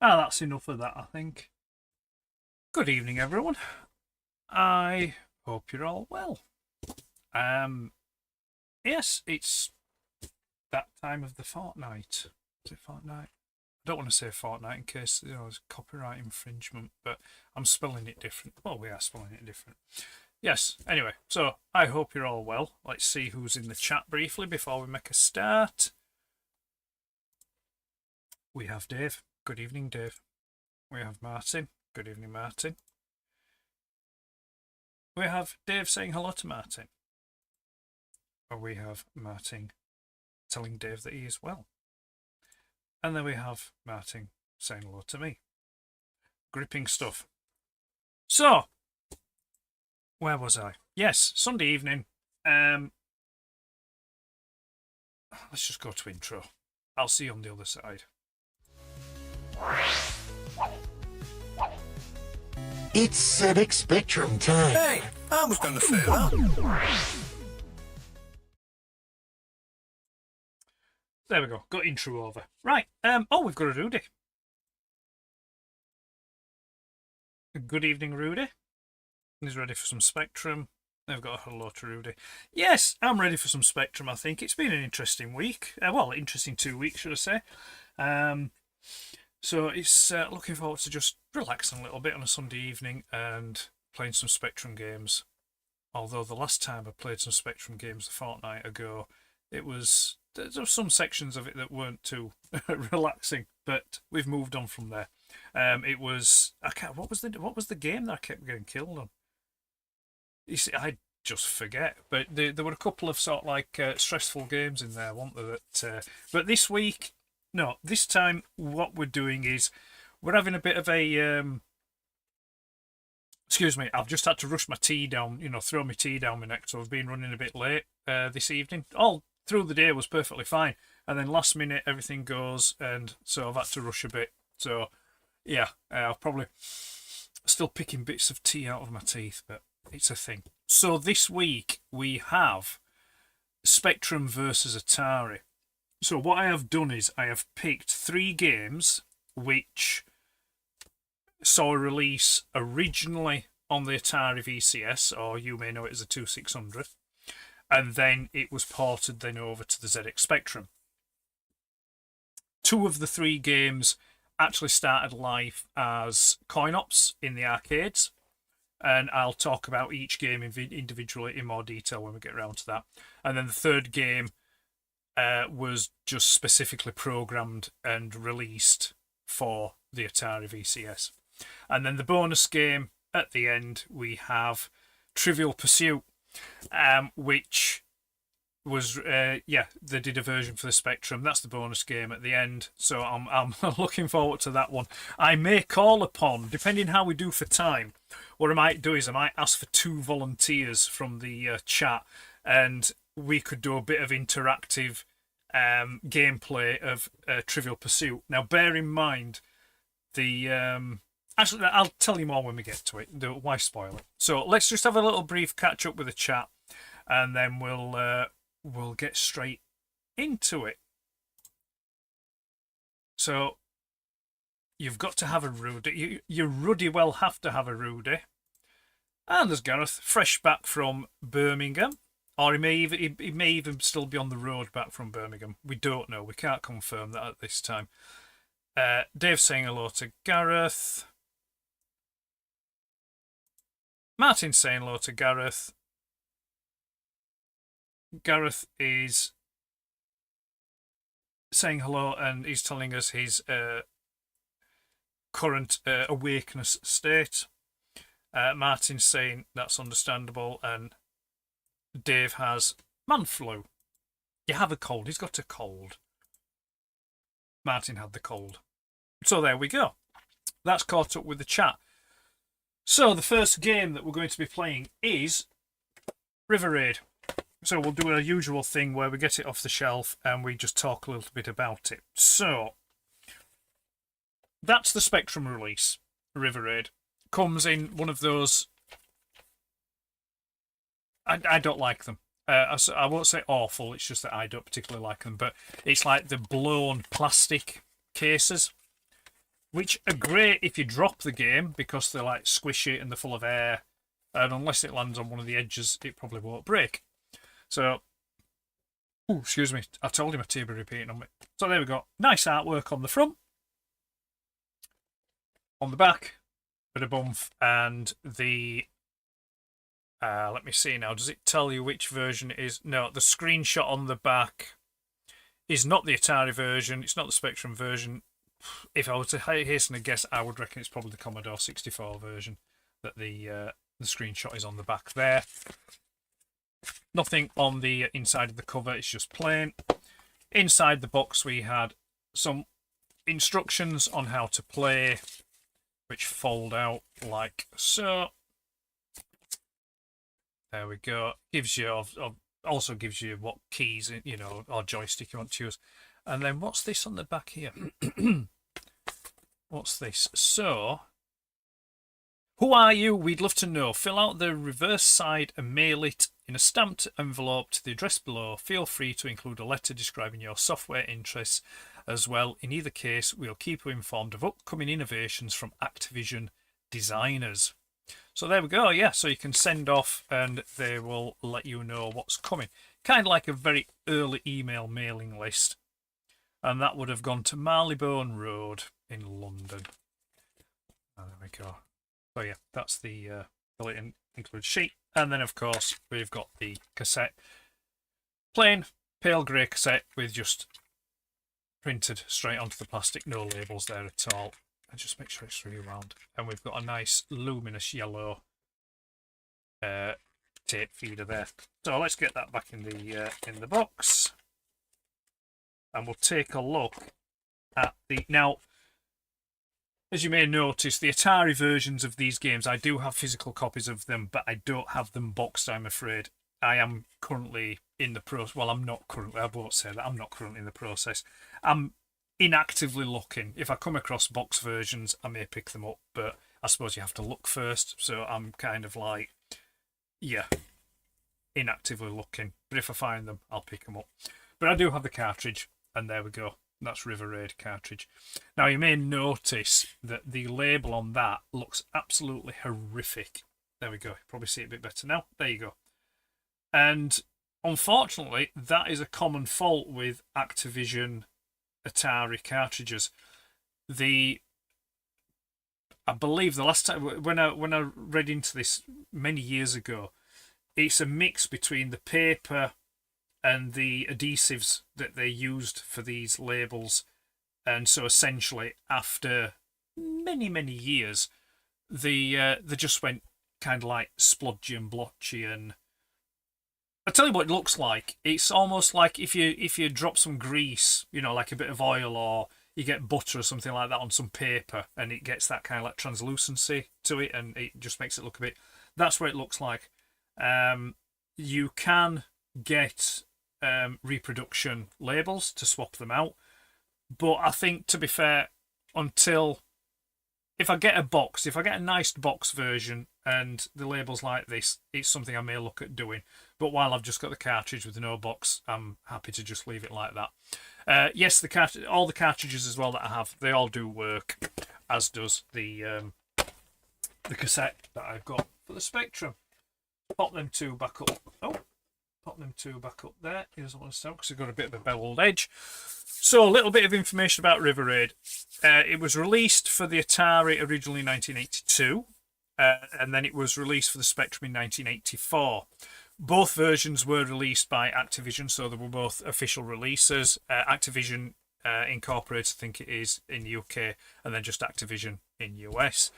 That's enough of that, I think. Good evening, everyone. I hope you're all well. Yes, it's that time of the fortnight. Is it fortnight? I don't want to say fortnight in case there's copyright infringement, but I'm spelling it different. Well, we are spelling it different. Yes, anyway, so I hope you're all well. Let's see who's in the chat briefly before we make a start. We have Dave. Good evening, Dave. We have Martin. Good evening, Martin. We have Dave saying hello to Martin. Or we have Martin telling Dave that he is well. And then we have Martin saying hello to me. Gripping stuff. So, where was I? Yes, Sunday evening. Let's just go to intro. I'll see you on the other side. It's ZX Spectrum time. Hey, I was going to say that. There we go. Got intro over. Right. We've got a Rudy. Good evening, Rudy. He's ready for some Spectrum. They've got a hello to Rudy. Yes, I'm ready for some Spectrum, I think. It's been an interesting week. Interesting 2 weeks, should I say. So it's looking forward to just relaxing a little bit on a Sunday evening and playing some Spectrum games. Although the last time I played some Spectrum games a fortnight ago, there were some sections of it that weren't too relaxing, but we've moved on from there. What was the game that I kept getting killed on? You see, I just forget. But there were a couple of sort of like stressful games in there, weren't there? But this time what we're doing is we're having a bit of a excuse me, I've just had to rush my tea down, throw my tea down my neck, so I've been running a bit late this evening. All through the day was perfectly fine, and then last minute everything goes, and so I've had to rush a bit. So yeah, I'll probably still picking bits of tea out of my teeth, but it's a thing. So this week we have Spectrum versus Atari. So what I have done is I have picked 3 games which saw a release originally on the Atari VCS, or you may know it as a 2600, and then it was ported then over to the ZX Spectrum. 2 of the 3 games actually started life as coin-ops in the arcades, and I'll talk about each game individually in more detail when we get around to that. And then the 3rd game was just specifically programmed and released for the Atari VCS. And then the bonus game at the end, we have Trivial Pursuit, which was they did a version for the Spectrum. That's the bonus game at the end, so I'm looking forward to that one. I may call upon, depending how we do for time, what I might do is I might ask for 2 volunteers from the chat, and we could do a bit of interactive gameplay of Trivial Pursuit. Now, bear in mind actually, I'll tell you more when we get to it. Why spoil it? So let's just have a little brief catch up with the chat, and then we'll get straight into it. So you've got to have a Rudy. You Ruddy well have to have a Rudy. And there's Gareth, fresh back from Birmingham. Or he may even still be on the road back from Birmingham. We don't know. We can't confirm that at this time. Dave saying hello to Gareth. Martin saying hello to Gareth. Gareth is saying hello, and he's telling us his current awakeness state. Martin's saying that's understandable, and Dave has man flu. You have a cold. He's got a cold. Martin had the cold. So there we go. That's caught up with the chat. So the first game that we're going to be playing is River Raid. So we'll do our usual thing where we get it off the shelf and we just talk a little bit about it. So that's the Spectrum release. River Raid comes in one of those. I don't like them. I won't say awful, it's just that I don't particularly like them, but it's like the blown plastic cases. which are great if you drop the game because they're like squishy and they're full of air, and unless it lands on one of the edges, it probably won't break. So, excuse me, I told you my tea be repeating on me. So there we go. Nice artwork on the front, on the back, bit of bump, and the. Let me see now. Does it tell you which version it is? No, the screenshot on the back is not the Atari version. It's not the Spectrum version. If I were to hasten a guess, I would reckon it's probably the Commodore 64 version that the screenshot is on the back there. Nothing on the inside of the cover. It's just plain. Inside the box, we had some instructions on how to play, which fold out like so. There we go. Gives you also gives you what keys, you know, or joystick you want to use. And then what's this on the back here? What's this? So, who are you? We'd love to know. Fill out the reverse side and mail it in a stamped envelope to the address below. Feel free to include a letter describing your software interests as well. In either case, we'll keep you informed of upcoming innovations from Activision designers. So there we go, yeah, so you can send off and they will let you know what's coming. Kind of like a very early email mailing list. And that would have gone to Marylebone Road in London. Oh, there we go. So yeah, that's the include sheet. And then of course we've got the cassette. Plain pale grey cassette with just printed straight onto the plastic, no labels there at all. And just make sure it's rewound. And we've got a nice luminous yellow tape feeder there. So let's get that back in the box, and we'll take a look at the now. As you may notice, the Atari versions of these games, I do have physical copies of them, but I don't have them boxed, I'm afraid. I am currently in the process. Well, I'm not currently. I won't say that. I'm not currently in the process. I'm inactively looking. If I come across box versions, I may pick them up, but I suppose you have to look first. So I'm kind of like, yeah, inactively looking. But if I find them, I'll pick them up. But I do have the cartridge, and there we go. That's River Raid cartridge. Now you may notice that the label on that looks absolutely horrific. There we go. Probably see it a bit better now. There you go. And unfortunately, that is a common fault with Activision Atari cartridges. I believe the last time when I read into this many years ago, it's a mix between the paper and the adhesives that they used for these labels, and so essentially after many years, they just went kind of like splodgy and blotchy. And I tell you what it looks like. It's almost like if you drop some grease, you know, like a bit of oil, or you get butter or something like that on some paper, and it gets that kind of like translucency to it, and it just makes it look a bit. That's what it looks like. You can get reproduction labels to swap them out, but I think, to be fair, if I get a nice box version and the label's like this, it's something I may look at doing. But while I've just got the cartridge with no box, I'm happy to just leave it like that. Yes, all the cartridges as well that I have, they all do work, as does the cassette that I've got for the Spectrum. Pop them two back up. Pop them two back up there. He doesn't want to stand because they've got a bit of a beveled edge. So a little bit of information about River Raid. It was released for the Atari originally in 1982, and then it was released for the Spectrum in 1984. Both versions were released by Activision, so they were both official releases. Activision Incorporated, I think it is, in the UK, and then just Activision in US.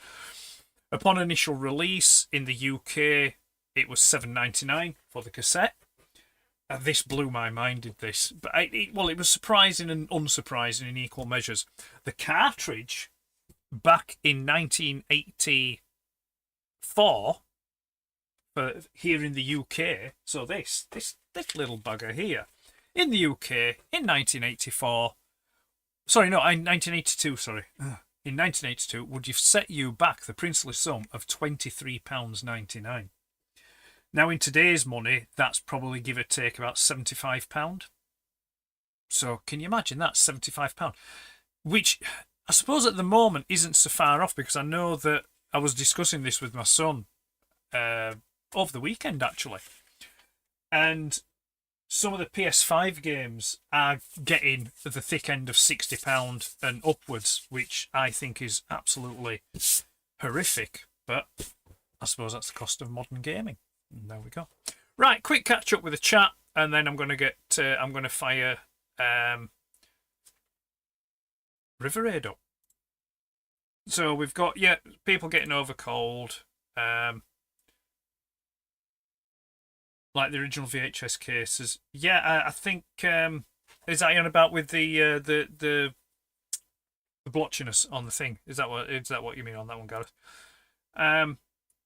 Upon initial release in the UK, it was $7.99 for the cassette. This blew my mind, did this. But it was surprising and unsurprising in equal measures. The cartridge, back in 1984, here in the UK, so this little bugger here, in the UK, in 1984, sorry, no, in 1982, sorry. In 1982, would have set you back the princely sum of £23.99. Now, in today's money, that's probably, give or take, about £75. So, can you imagine that? £75. Which, I suppose at the moment isn't so far off, because I know that I was discussing this with my son over the weekend, actually. And some of the PS5 games are getting to the thick end of £60 and upwards, which I think is absolutely horrific. But I suppose that's the cost of modern gaming. And there we go. Right, quick catch up with the chat, and then I'm going to fire River Raid up. So we've got, people getting over cold. Like the original VHS cases. Yeah, I think is that on about with the blotchiness on the thing? Is that what you mean on that one, Gareth? All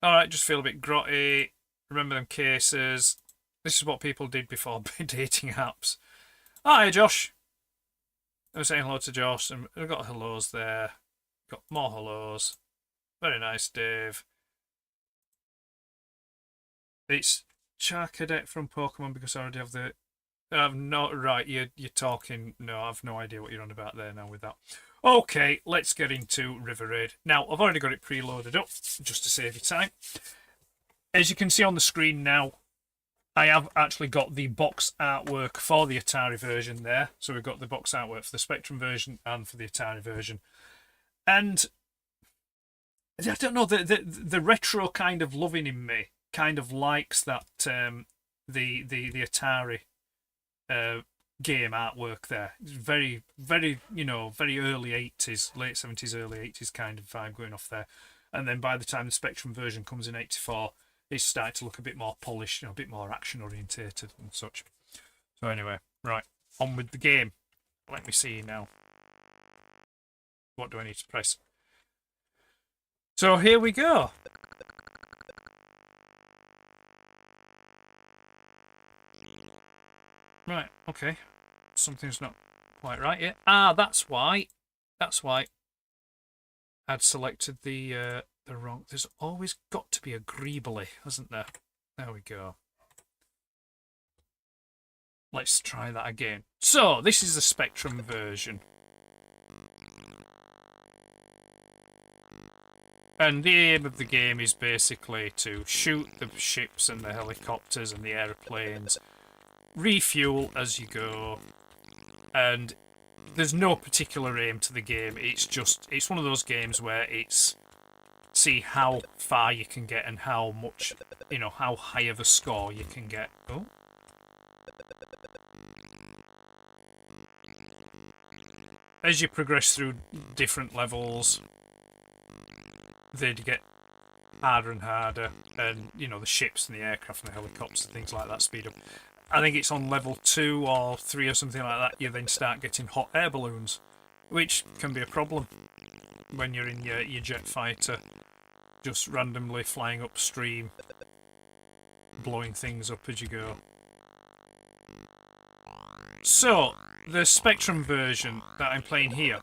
right, just feel a bit grotty. Remember them cases. This is what people did before dating apps. Hi, Josh. I was saying hello to Josh, and we've got hellos there. Got more hellos. Very nice, Dave. It's Charcadet from Pokemon, because I already have the... I've not... Right, you're talking... No, I've no idea what you're on about there now with that. Okay, let's get into River Raid. Now, I've already got it preloaded up, just to save you time. As you can see on the screen now, I have actually got the box artwork for the Atari version there. So we've got the box artwork for the Spectrum version and for the Atari version. And I don't know, the retro kind of loving in me kind of likes that the Atari game artwork there. It's very, very, very early 80s, late 70s, early 80s kind of vibe going off there. And then by the time the Spectrum version comes in 84, it's starting to look a bit more polished, a bit more action orientated and such. So anyway, right, on with the game. Let me see now. What do I need to press? So here we go. Right, okay. Something's not quite right yet. Ah, that's why. That's why I'd selected the wrong... There's always got to be a greebly, hasn't there? There we go. Let's try that again. So, this is the Spectrum version. And the aim of the game is basically to shoot the ships and the helicopters and the aeroplanes, refuel as you go, and there's no particular aim to the game. It's one of those games where it's see how far you can get and how much, how high of a score you can get. Oh. As you progress through different levels, they'd get harder and harder, and the ships and the aircraft and the helicopters and things like that speed up. I think it's on level 2 or 3 or something like that, you then start getting hot air balloons, which can be a problem when you're in your jet fighter, just randomly flying upstream, blowing things up as you go. So, the Spectrum version that I'm playing here,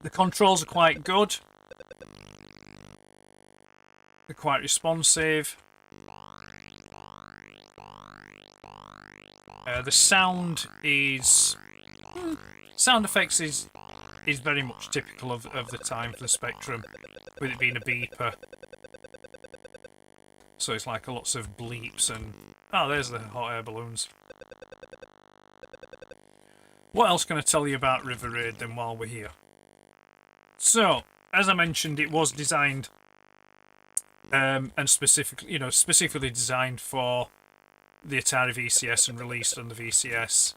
the controls are quite good. They're quite responsive. The sound is... sound effects is very much typical of the time for the Spectrum, with it being a beeper. So it's like lots of bleeps and... Oh, there's the hot air balloons. What else can I tell you about River Raid then while we're here? So, as I mentioned, it was designed and specifically designed for the Atari VCS and released on the VCS.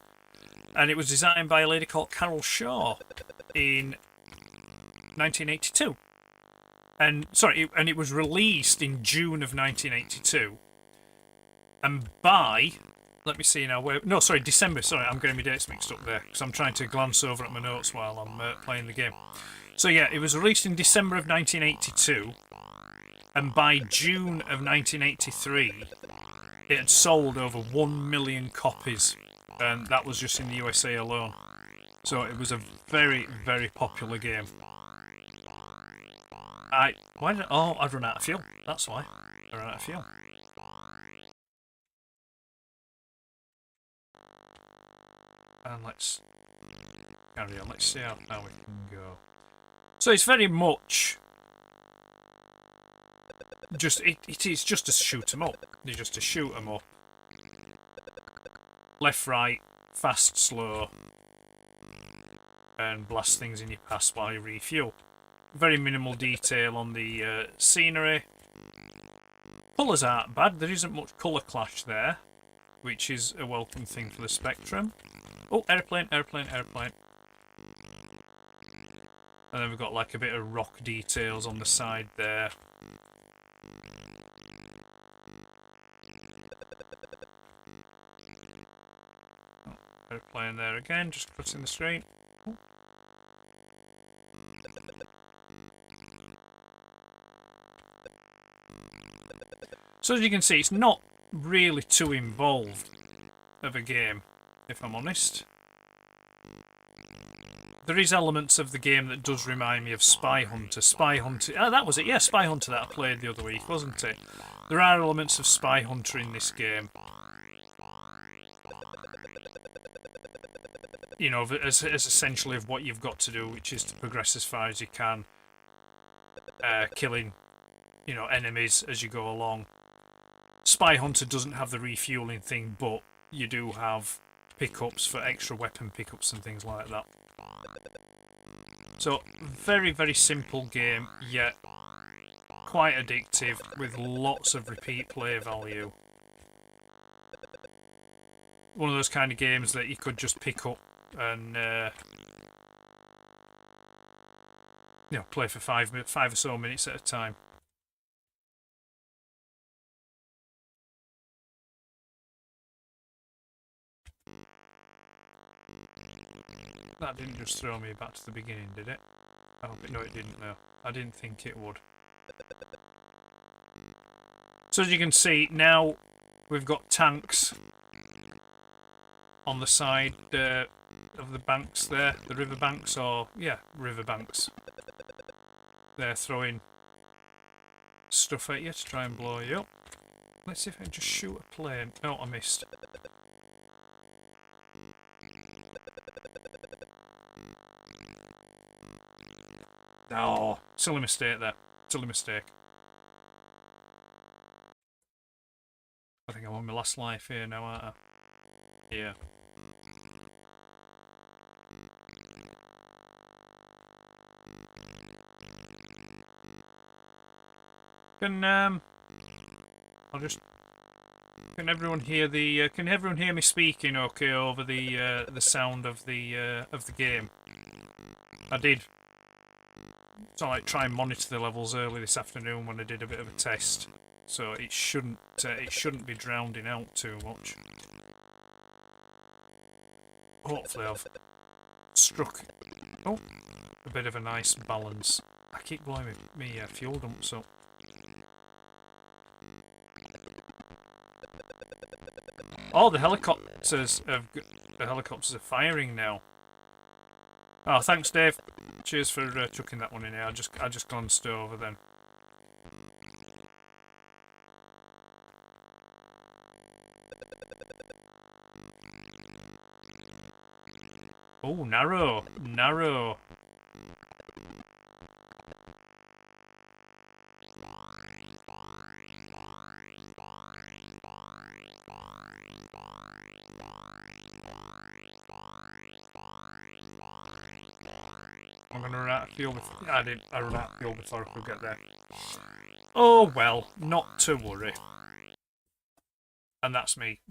And it was designed by a lady called Carol Shaw in 1982. And it was released in June of 1982. And by... Let me see now. December. Sorry, I'm getting my dates mixed up there because I'm trying to glance over at my notes while I'm playing the game. So yeah, it was released in December of 1982, and by June of 1983, it had sold over 1 million copies, and that was just in the USA alone. So it was a very, very popular game. I'd run out of fuel. That's why. I ran out of fuel. And let's carry on. Let's see how far we can go. So it's very much just it is just to shoot 'em up. It's just to shoot 'em up. Left, right, fast, slow, and blast things in your pass while you refuel. Very minimal detail on the scenery. Colours aren't bad. There isn't much colour clash there, which is a welcome thing for the Spectrum. Oh, airplane, airplane, airplane. And then we've got like a bit of rock details on the side there. Oh, airplane there again, just crossing the street. Oh. So as you can see, it's not really too involved of a game, if I'm honest. There is elements of the game that does remind me of Spy Hunter. Spy Hunter, that was it, yeah, Spy Hunter that I played the other week, wasn't it? There are elements of Spy Hunter in this game. You know, as essentially of what you've got to do, which is to progress as far as you can, killing, you know, enemies as you go along. Spy Hunter doesn't have the refueling thing, but you do have pickups for extra weapon pickups and things like that. So, very, very simple game, yet quite addictive, with lots of repeat play value. One of those kind of games that you could just pick up and you know, play for 5 or so minutes at a time. That didn't just throw me back to the beginning, did it? I hope it, no, it didn't, though. I didn't think it would. So as you can see, now we've got tanks on the side of the banks there, the river banks, or, yeah, river banks. They're throwing stuff at you to try and blow you up. Let's see if I can just shoot a plane. Oh, I missed. Oh, silly mistake there. Silly mistake. I think I'm on my last life here now, aren't I? Yeah. I'll just... Can everyone hear the... can everyone hear me speaking okay over the sound of the game? I did. So I try and monitor the levels early this afternoon when I did a bit of a test, so it shouldn't be drowning out too much. Hopefully I've struck a bit of a nice balance. I keep blowing me fuel dumps up. Oh, the helicopters are firing now. Oh, thanks, Dave. Cheers for chucking that one in here. I just glanced over then. Oh, narrow, narrow. I'm gonna run out of fuel before I ran out of fuel before I could get there. Oh well, not to worry. And that's me.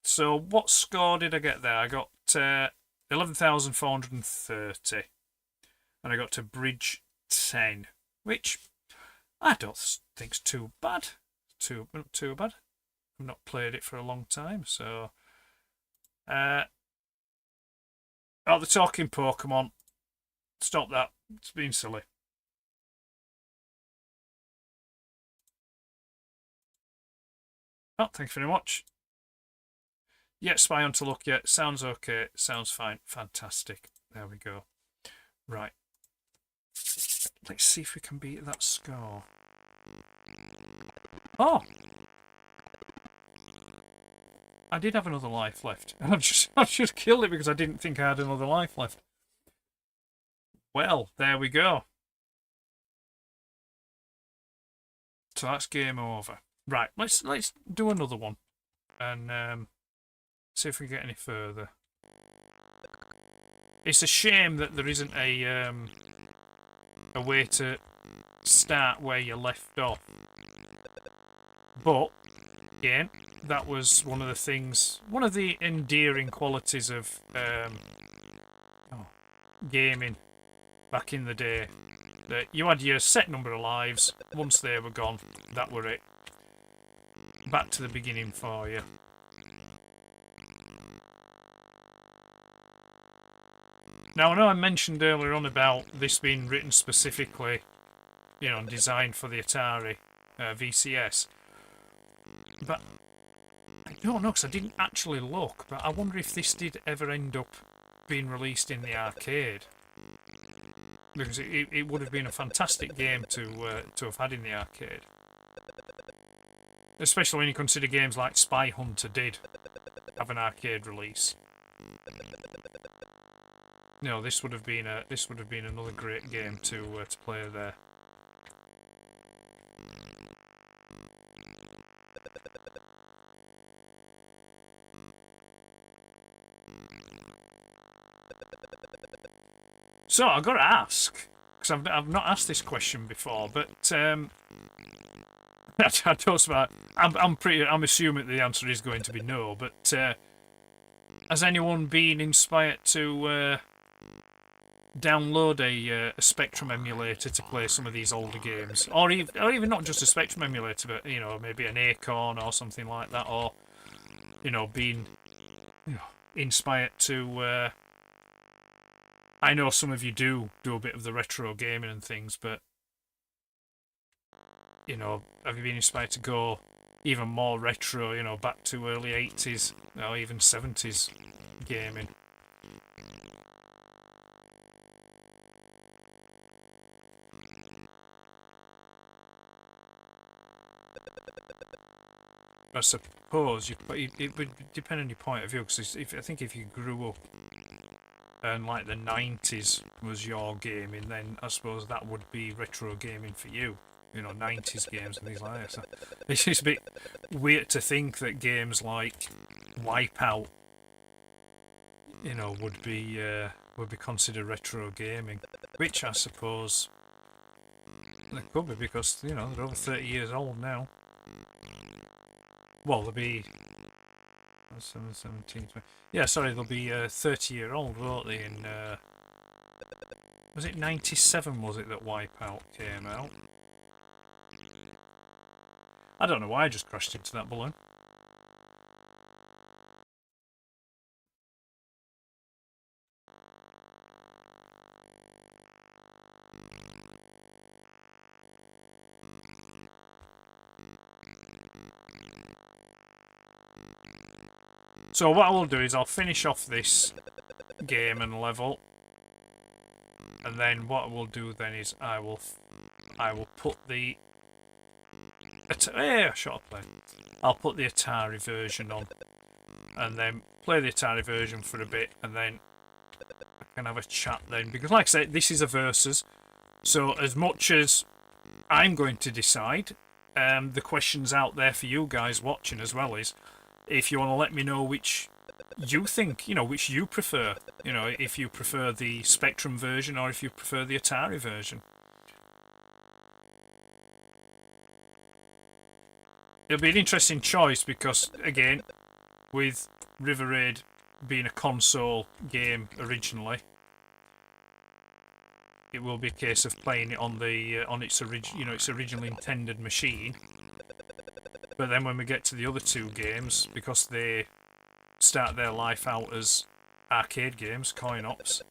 So what score did I get there? I got 11,430. And I got to bridge 10, which I don't think's too bad. Not too bad. I've not played it for a long time, so oh, the talking Pokemon. Stop that. It's being silly. Oh, thanks very much. Yeah, Spy on to look. Yeah, sounds okay. Sounds fine. Fantastic. There we go. Right. Let's see if we can beat that score. Oh! I did have another life left. I've just killed it because I didn't think I had another life left. Well, there we go. So that's game over. Right, let's do another one and see if we get any further. It's a shame that there isn't a way to start where you left off. But again, that was one of the things, one of the endearing qualities of gaming back in the day. That you had your set number of lives. Once they were gone, that were it. Back to the beginning for you. Now, I know I mentioned earlier on about this being written specifically, you know, and designed for the Atari VCS. But I don't know, because I didn't actually look, but I wonder if this did ever end up being released in the arcade. Because it would have been a fantastic game to have had in the arcade. Especially when you consider games like Spy Hunter did have an arcade release. No, this would have been another great game to play there. So I've got to ask, because I've not asked this question before, but I'm assuming the answer is going to be no. But has anyone been inspired to download a Spectrum emulator to play some of these older games, or even not just a Spectrum emulator, but you know, maybe an Acorn or something like that, or you know, being inspired to. I know some of you do a bit of the retro gaming and things, but you know, have you been inspired to go even more retro? You know, back to early 80s or even 70s gaming. I suppose it would depend on your point of view, because I think if you grew up and like the 90s was your gaming, then I suppose that would be retro gaming for you. You know, 90s games and things like that. So it's just a bit weird to think that games like Wipeout, you know, would be considered retro gaming, which I suppose they could be, because you know they're over 30 years old now. Well, they'll be 17, 20. Yeah, sorry, they'll be 30-year-old, won't they? In was it 97? Was it that Wipeout came out? I don't know why I just crashed into that balloon. So what I will do is I'll finish off this game and level, and then what I will do then is I will put the I'll put the Atari version on, and then play the Atari version for a bit, and then I can have a chat then, because like I said, this is a versus, so as much as I'm going to decide, the questions out there for you guys watching as well is, if you want to let me know which you think, you know, which you prefer, you know, if you prefer the Spectrum version or if you prefer the Atari version. It'll be an interesting choice because, again, with River Raid being a console game originally, it will be a case of playing it on the its originally intended machine. But then when we get to the other two games, because they start their life out as arcade games, coin-ops,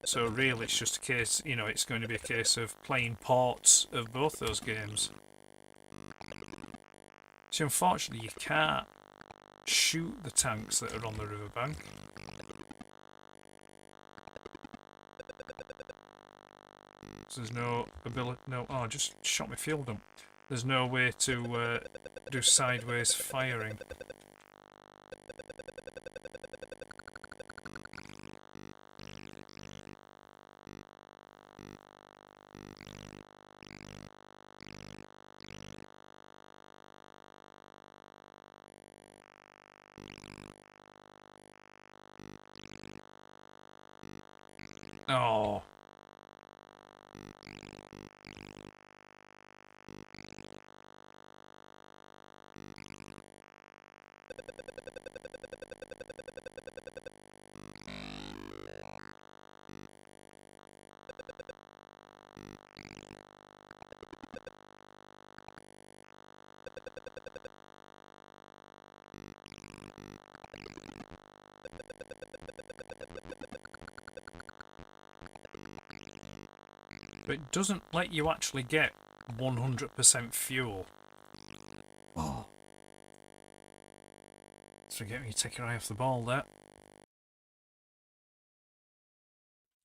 so really it's just a case, you know, it's going to be a case of playing ports of both those games. So unfortunately you can't shoot the tanks that are on the riverbank. So there's no ability, no, oh, I just shot my field dump. There's no way to do sideways firing. Oh. But it doesn't let you actually get 100% fuel. Oh. Forget when you take your eye off the ball there.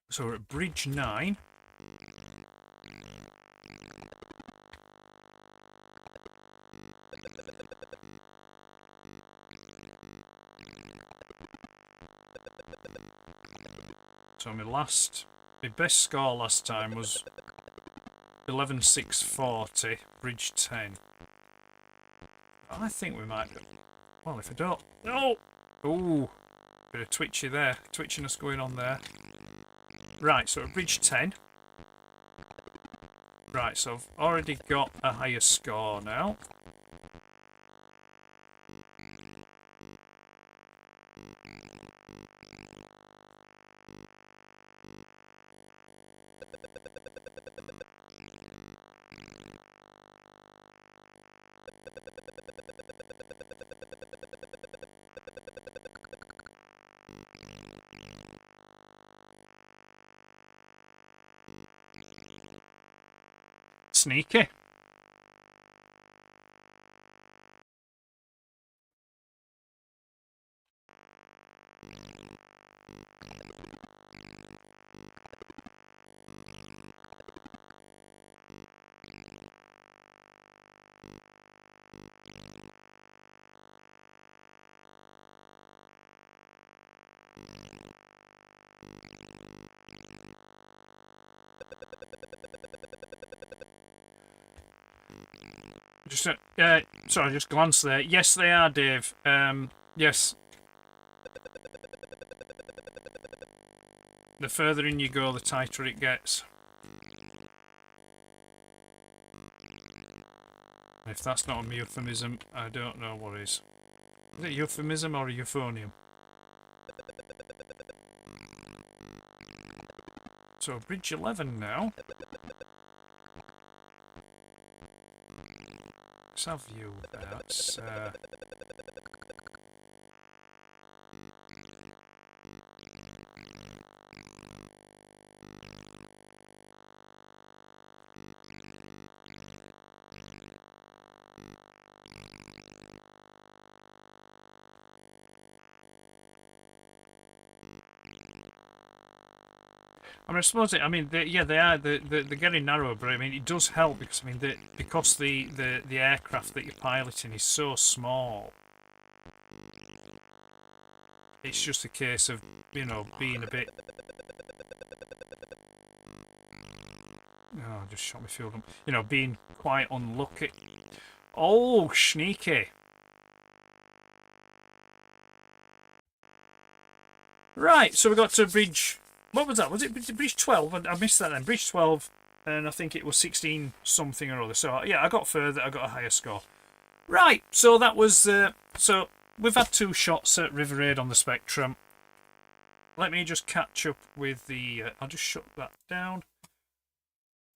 So we're at bridge 9. So my best score last time was 11,640, bridge 10. I think we might. Well, if I don't. No! Ooh, bit of twitchy there. Twitchiness going on there. Right, so at bridge 10. Right, so I've already got a higher score now. Sneaky. Sorry, just glance there. Yes, they are, Dave. Yes. The further in you go, the tighter it gets. If that's not a euphemism, I don't know what is. Is it a euphemism or a euphonium? So, bridge 11 now. Let's have view there. That's, I mean, I suppose they are. They're getting narrower, but I mean, it does help because I mean, because the aircraft that you're piloting is so small. It's just a case of, you know, being a bit. Oh, I just shot my fuel up. You know, being quite unlucky. Oh, sneaky. Right, so we got to bridge. What was that? Was it bridge 12? I missed that then. Bridge 12, and I think it was 16 something or other. So, yeah, I got further. I got a higher score. Right, so that was... so, we've had 2 shots at River Raid on the Spectrum. Let me just catch up with the... I'll just shut that down.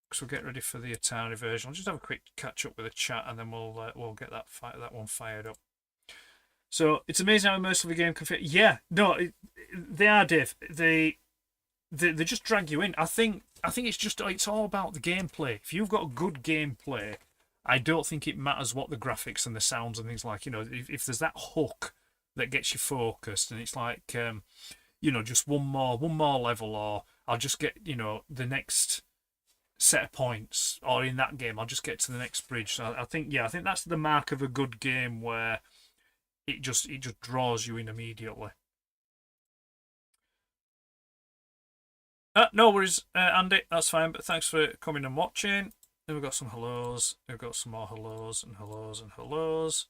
Because we'll get ready for the Atari version. I'll just have a quick catch up with the chat, and then we'll get that one fired up. So, it's amazing how immersive the game can fit. Yeah, no, they are, Dave. They just drag you in. I think it's all about the gameplay. If you've got good gameplay, I don't think it matters what the graphics and the sounds and things like. You know, if there's that hook that gets you focused, and it's like, you know, just one more level, or I'll just get, you know, the next set of points, or in that game I'll just get to the next bridge. So I think that's the mark of a good game, where it just draws you in immediately. No worries, Andy, that's fine, but thanks for coming and watching. Then we've got some hellos, we've got some more hellos and hellos and hellos.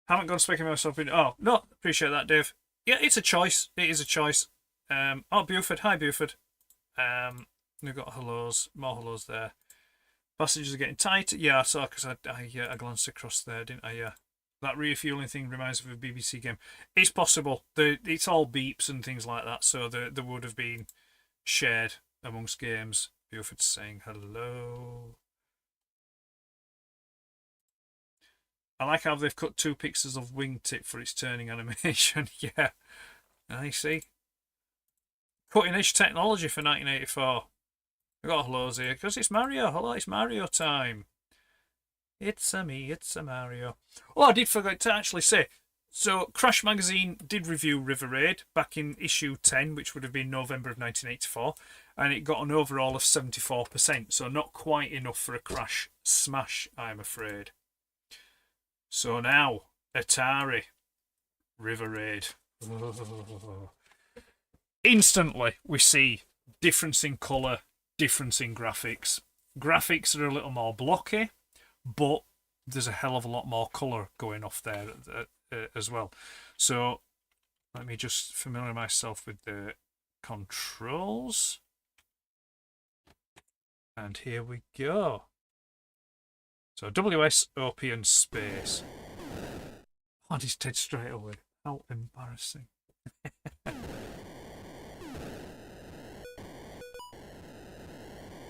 Haven't gone specking myself in. Oh, no, appreciate that, Dave. Yeah, it's a choice. It is a choice. Oh, Buford. Hi, Buford. We've got hellos. More hellos there. Passages are getting tight. Yeah, I saw because I glanced across there, didn't I? Yeah. That refueling thing reminds me of a BBC game. It's possible. It's all beeps and things like that, so there would have been shared amongst games. Buford's saying hello. I like how they've cut 2 pixels of wingtip for its turning animation. Yeah, I see. Cutting edge technology for 1984. We got hellos here because it's Mario. Hello, it's Mario time. It's a me, it's a Mario. Oh, I did forget to actually say. So, Crash Magazine did review River Raid back in issue 10, which would have been November of 1984, and it got an overall of 74%. So, not quite enough for a Crash smash, I'm afraid. So now, Atari River Raid. Instantly, we see difference in colour, difference in graphics. Graphics are a little more blocky, but there's a hell of a lot more colour going off there as well. So let me just familiarise myself with the controls. And here we go. So WSOP and space. What is Ted straight away? How embarrassing.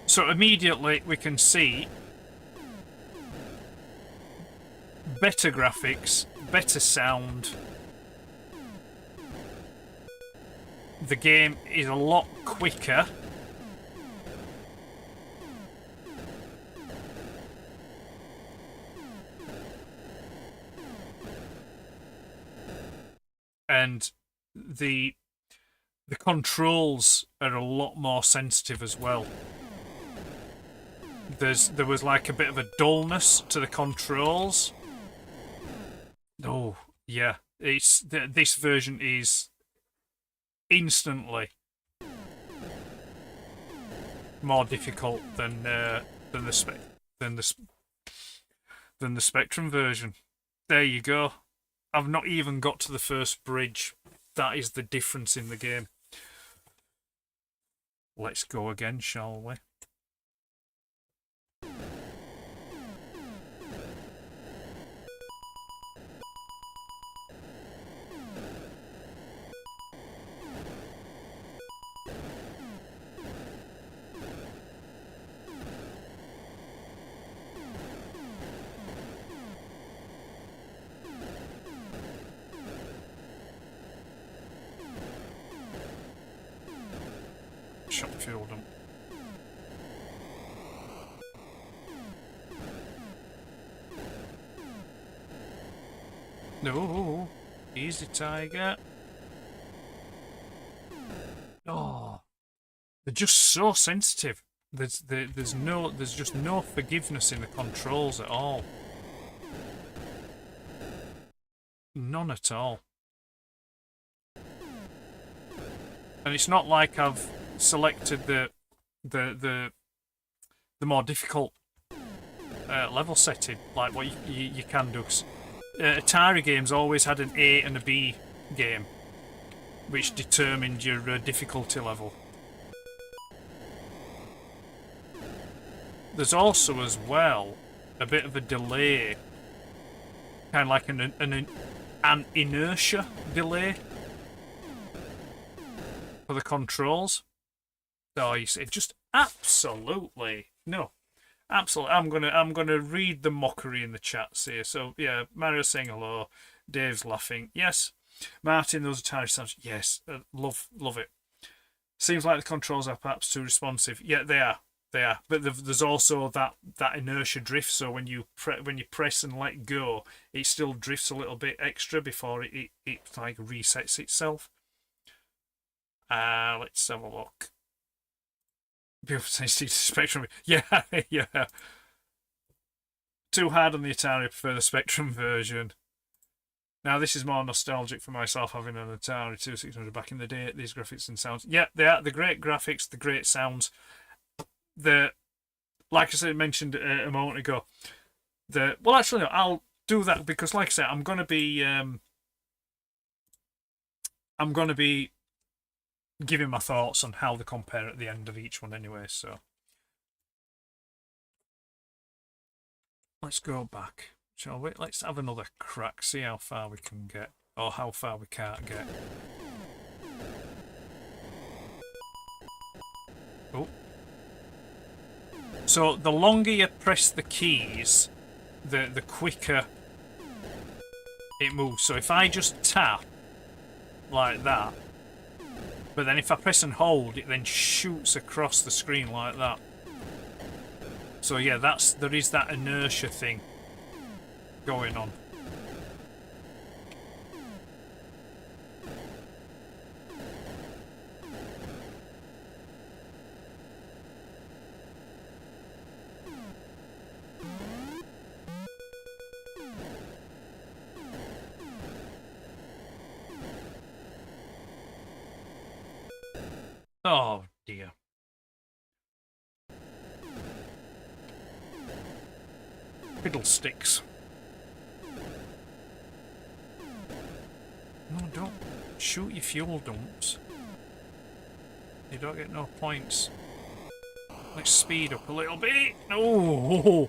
So immediately we can see better graphics, better sound. The game is a lot quicker. And the controls are a lot more sensitive as well. There was like a bit of a dullness to the controls. Oh yeah, this version is instantly more difficult than the Spectrum version. There you go. I've not even got to the first bridge. That is the difference in the game. Let's go again, shall we? Shopfield them. No, easy, Tiger. Oh, they're just so sensitive. There's just no forgiveness in the controls at all. None at all. And it's not like I've selected the more difficult level setting, like what you can do. Atari games always had an A and a B game, which determined your difficulty level. There's also as well a bit of a delay, kind of like an inertia delay for the controls. Oh, you see, just absolutely no, absolutely. I'm gonna read the mockery in the chats here. So yeah, Mario's saying hello. Dave's laughing. Yes, Martin, those Atari sounds. Yes, love it. Seems like the controls are perhaps too responsive. Yeah, they are. They are. But there's also that inertia drift. So when you press and let go, it still drifts a little bit extra before it like resets itself. Let's have a look. Beautiful sensitivity to Spectrum. Yeah, yeah. Too hard on the Atari. I prefer the Spectrum version. Now, this is more nostalgic for myself, having an Atari 2600 back in the day. These graphics and sounds. Yeah, they are. The great graphics, the great sounds. Like I said, mentioned a moment ago. Well, actually, no, I'll do that because, like I said, I'm gonna be giving my thoughts on how they compare at the end of each one anyway. So let's go back, shall we? Let's have another crack, see how far we can get, or how far we can't get. Oh. So the longer you press the keys, the quicker it moves. So if I just tap like that, but then if I press and hold, it then shoots across the screen like that. So yeah, there is that inertia thing going on. Oh dear. Fiddlesticks. No, don't shoot your fuel dumps. You don't get no points. Let's speed up a little bit. No,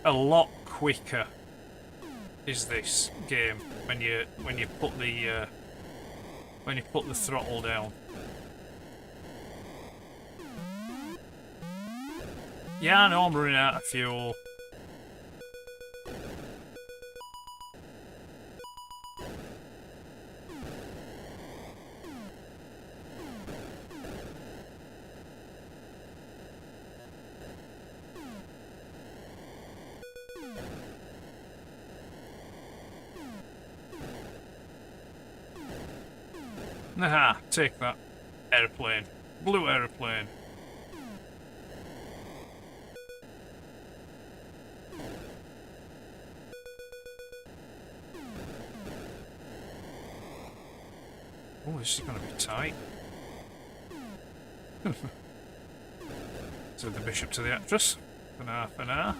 a lot quicker is this game when you put the throttle down. Yeah, I know I'm running out of fuel. Aha, take that. Airplane. Blue airplane. Oh, this is going to be tight. So the bishop to the actress. For now.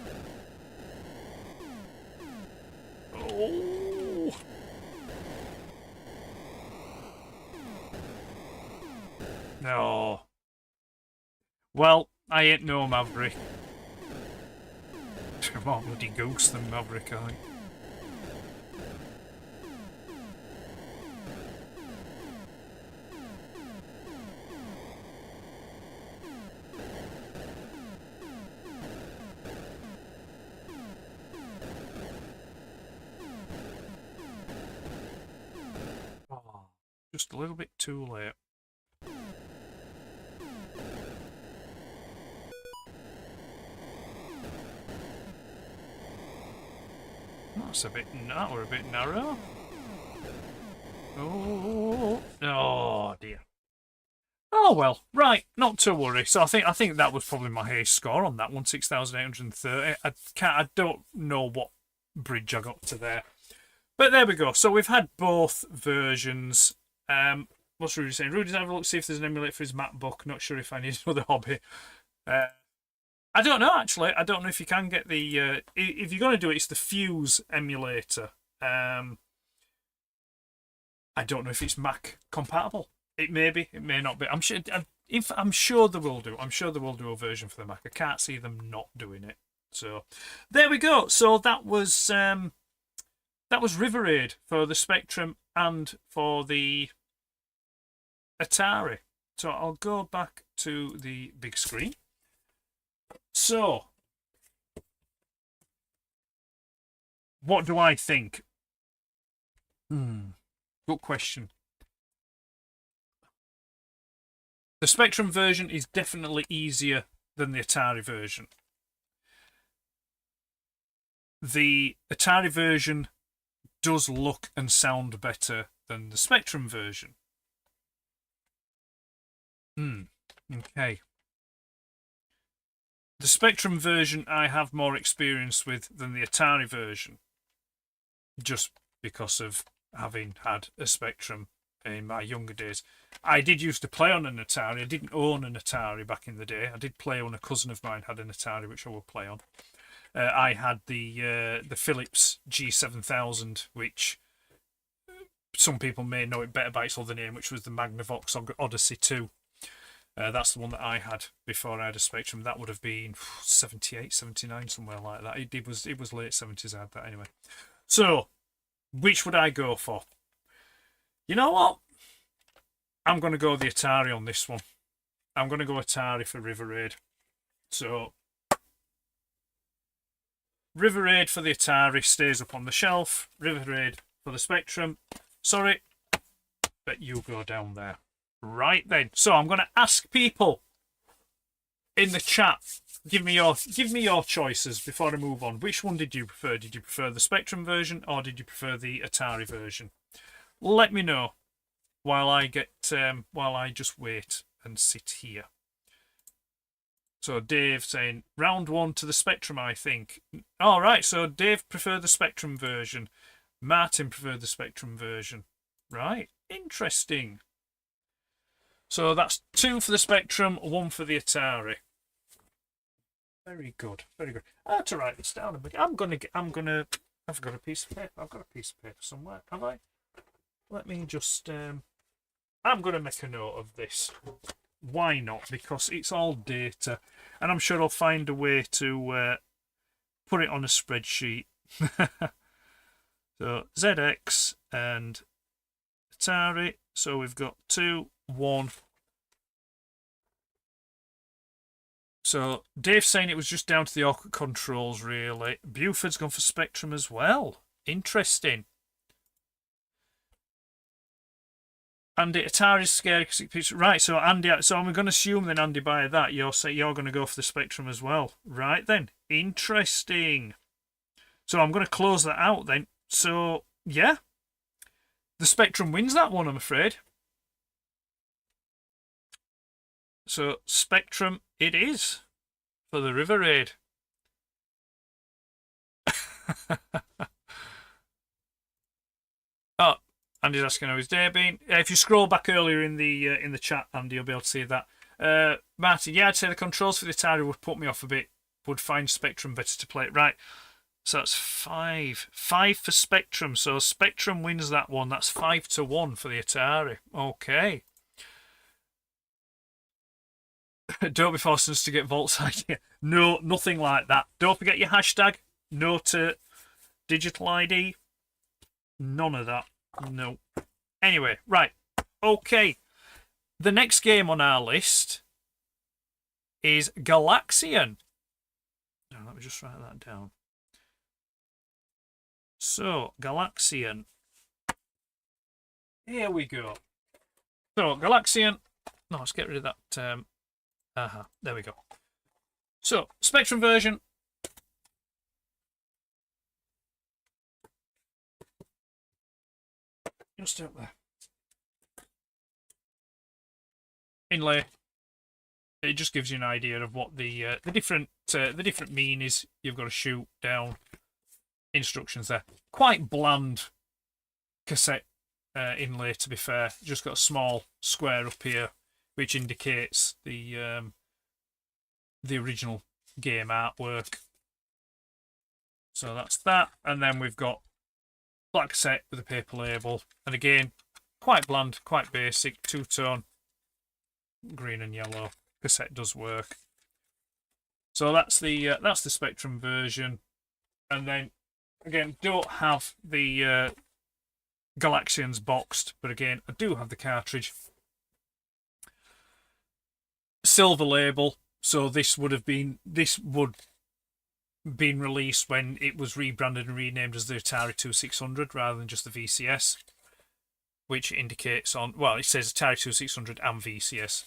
Oh! No. Well, I ain't no Maverick. More bloody goose than Maverick, I think. Oh, just a little bit too late. That's a bit. That were a bit narrow. Oh dear. Oh well, right. Not to worry. So I think that was probably my highest score on that one, 6,830. I don't know what bridge I got to there, but there we go. So we've had both versions. What's Rudy saying? Rudy's having a look, see if there's an emulator for his MacBook. Not sure if I need another hobby. I don't know, actually. I don't know if you can get the... if you're going to do it, it's the Fuse emulator. I don't know if it's Mac compatible. It may be. It may not be. I'm sure they will do. I'm sure they will do a version for the Mac. I can't see them not doing it. So, there we go. So that was River Raid for the Spectrum and for the Atari. So I'll go back to the big screen. So, what do I think? Good question. The Spectrum version is definitely easier than the Atari version. The Atari version does look and sound better than the Spectrum version. Okay. The Spectrum version I have more experience with than the Atari version, just because of having had a Spectrum in my younger days. I did used to play on an Atari. I didn't own an Atari back in the day. I did play on a cousin of mine had an Atari, which I will play on. I had the Philips G7000, which some people may know it better by its other name, which was the Magnavox Odyssey 2. That's the one that I had before I had a Spectrum. That would have been 78, 79, somewhere like that. It was late 70s I had that anyway. So, which would I go for? You know what? I'm going to go the Atari on this one. I'm going to go Atari for River Raid. So, River Raid for the Atari stays up on the shelf. River Raid for the Spectrum. Sorry, but you go down there. Right then. So I'm going to ask people in the chat. Give me your choices before I move on. Which one did you prefer? Did you prefer the Spectrum version or did you prefer the Atari version? Let me know while I just wait and sit here. So Dave saying round 1 to the Spectrum, I think. All right. So Dave preferred the Spectrum version. Martin preferred the Spectrum version. Right. Interesting. So that's 2 for the Spectrum, 1 for the Atari. Very good, very good. I have to write this down a bit. I've got a piece of paper. I've got a piece of paper somewhere, have I? Let me just, I'm going to make a note of this. Why not? Because it's all data. And I'm sure I'll find a way to put it on a spreadsheet. So ZX and Atari. So we've got 2, 1. So Dave's saying it was just down to the awkward controls, really. Buford's gone for Spectrum as well. Interesting. Andy, Atari's scary because it keeps... Right, so Andy, so I'm going to assume then, Andy, by that, you're going to go for the Spectrum as well. Right then. Interesting. So I'm going to close that out then. So, yeah. The Spectrum wins that one, I'm afraid. So, Spectrum it is for the River Raid. Oh, Andy's asking how his day been. If you scroll back earlier in the chat, Andy, you'll be able to see that. Martin, yeah, I'd say the controls for the Atari would put me off a bit. Would find Spectrum better to play. Right. So that's 5. 5 for Spectrum. So Spectrum wins that one. That's 5-1 for the Atari. Okay. Don't be forcing us to get Vault's idea. No, nothing like that. Don't forget your hashtag. No to digital ID. None of that. No. Anyway, right. Okay. The next game on our list is Galaxian. Now, let me just write that down. So, Galaxian. Here we go. So, Galaxian. No, let's get rid of that. There we go. So, Spectrum version. Just up there. Inlay. It just gives you an idea of what the different mean is. You've got to shoot down. Instructions there. Quite bland cassette inlay, to be fair. Just got a small square up here, which indicates the original game artwork. So that's that, and then we've got black cassette with a paper label, and again, quite bland, quite basic, 2-tone, green and yellow. Cassette does work. So that's the Spectrum version, and then again, don't have the Galaxians boxed, but again, I do have the cartridge. Silver label, so this would been released when it was rebranded and renamed as the Atari 2600 rather than just the VCS, which indicates on, well, it says Atari 2600 and VCS.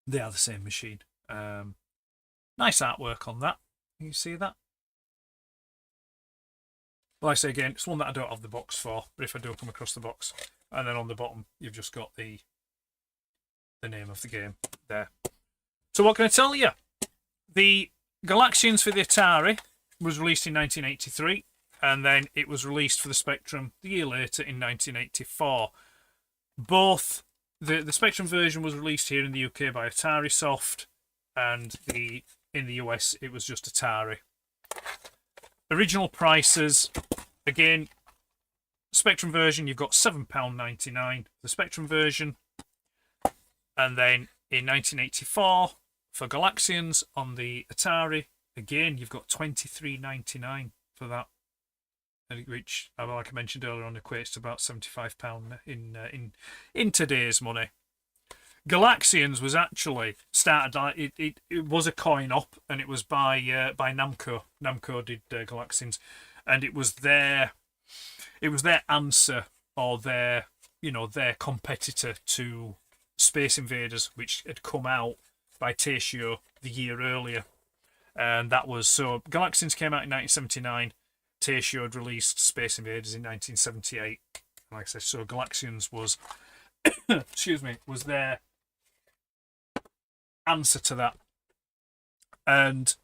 They are the same machine. Nice artwork on that. Can you see that? Well, I say again, it's one that I don't have the box for, but if I do come across the box, and then on the bottom, you've just got the name of the game there. So what can I tell you? The Galaxians for the Atari was released in 1983, and then it was released for the Spectrum the year later in 1984. Both, the Spectrum version was released here in the UK by AtariSoft, and in the US it was just Atari. Original prices, again, Spectrum version, you've got £7.99, the Spectrum version. And then in 1984, for Galaxians on the Atari, again, you've got £23.99 for that, which, like I mentioned earlier on, equates to about £75 in today's money. Galaxians was actually started like it was a coin op, and it was by Namco. Namco did Galaxians, and it was their answer, or their competitor to Space Invaders, which had come out by Taisho the year earlier. And that was, so Galaxians came out in 1979. Taisho had released Space Invaders in 1978. Like I said, so Galaxians was was their answer to that. And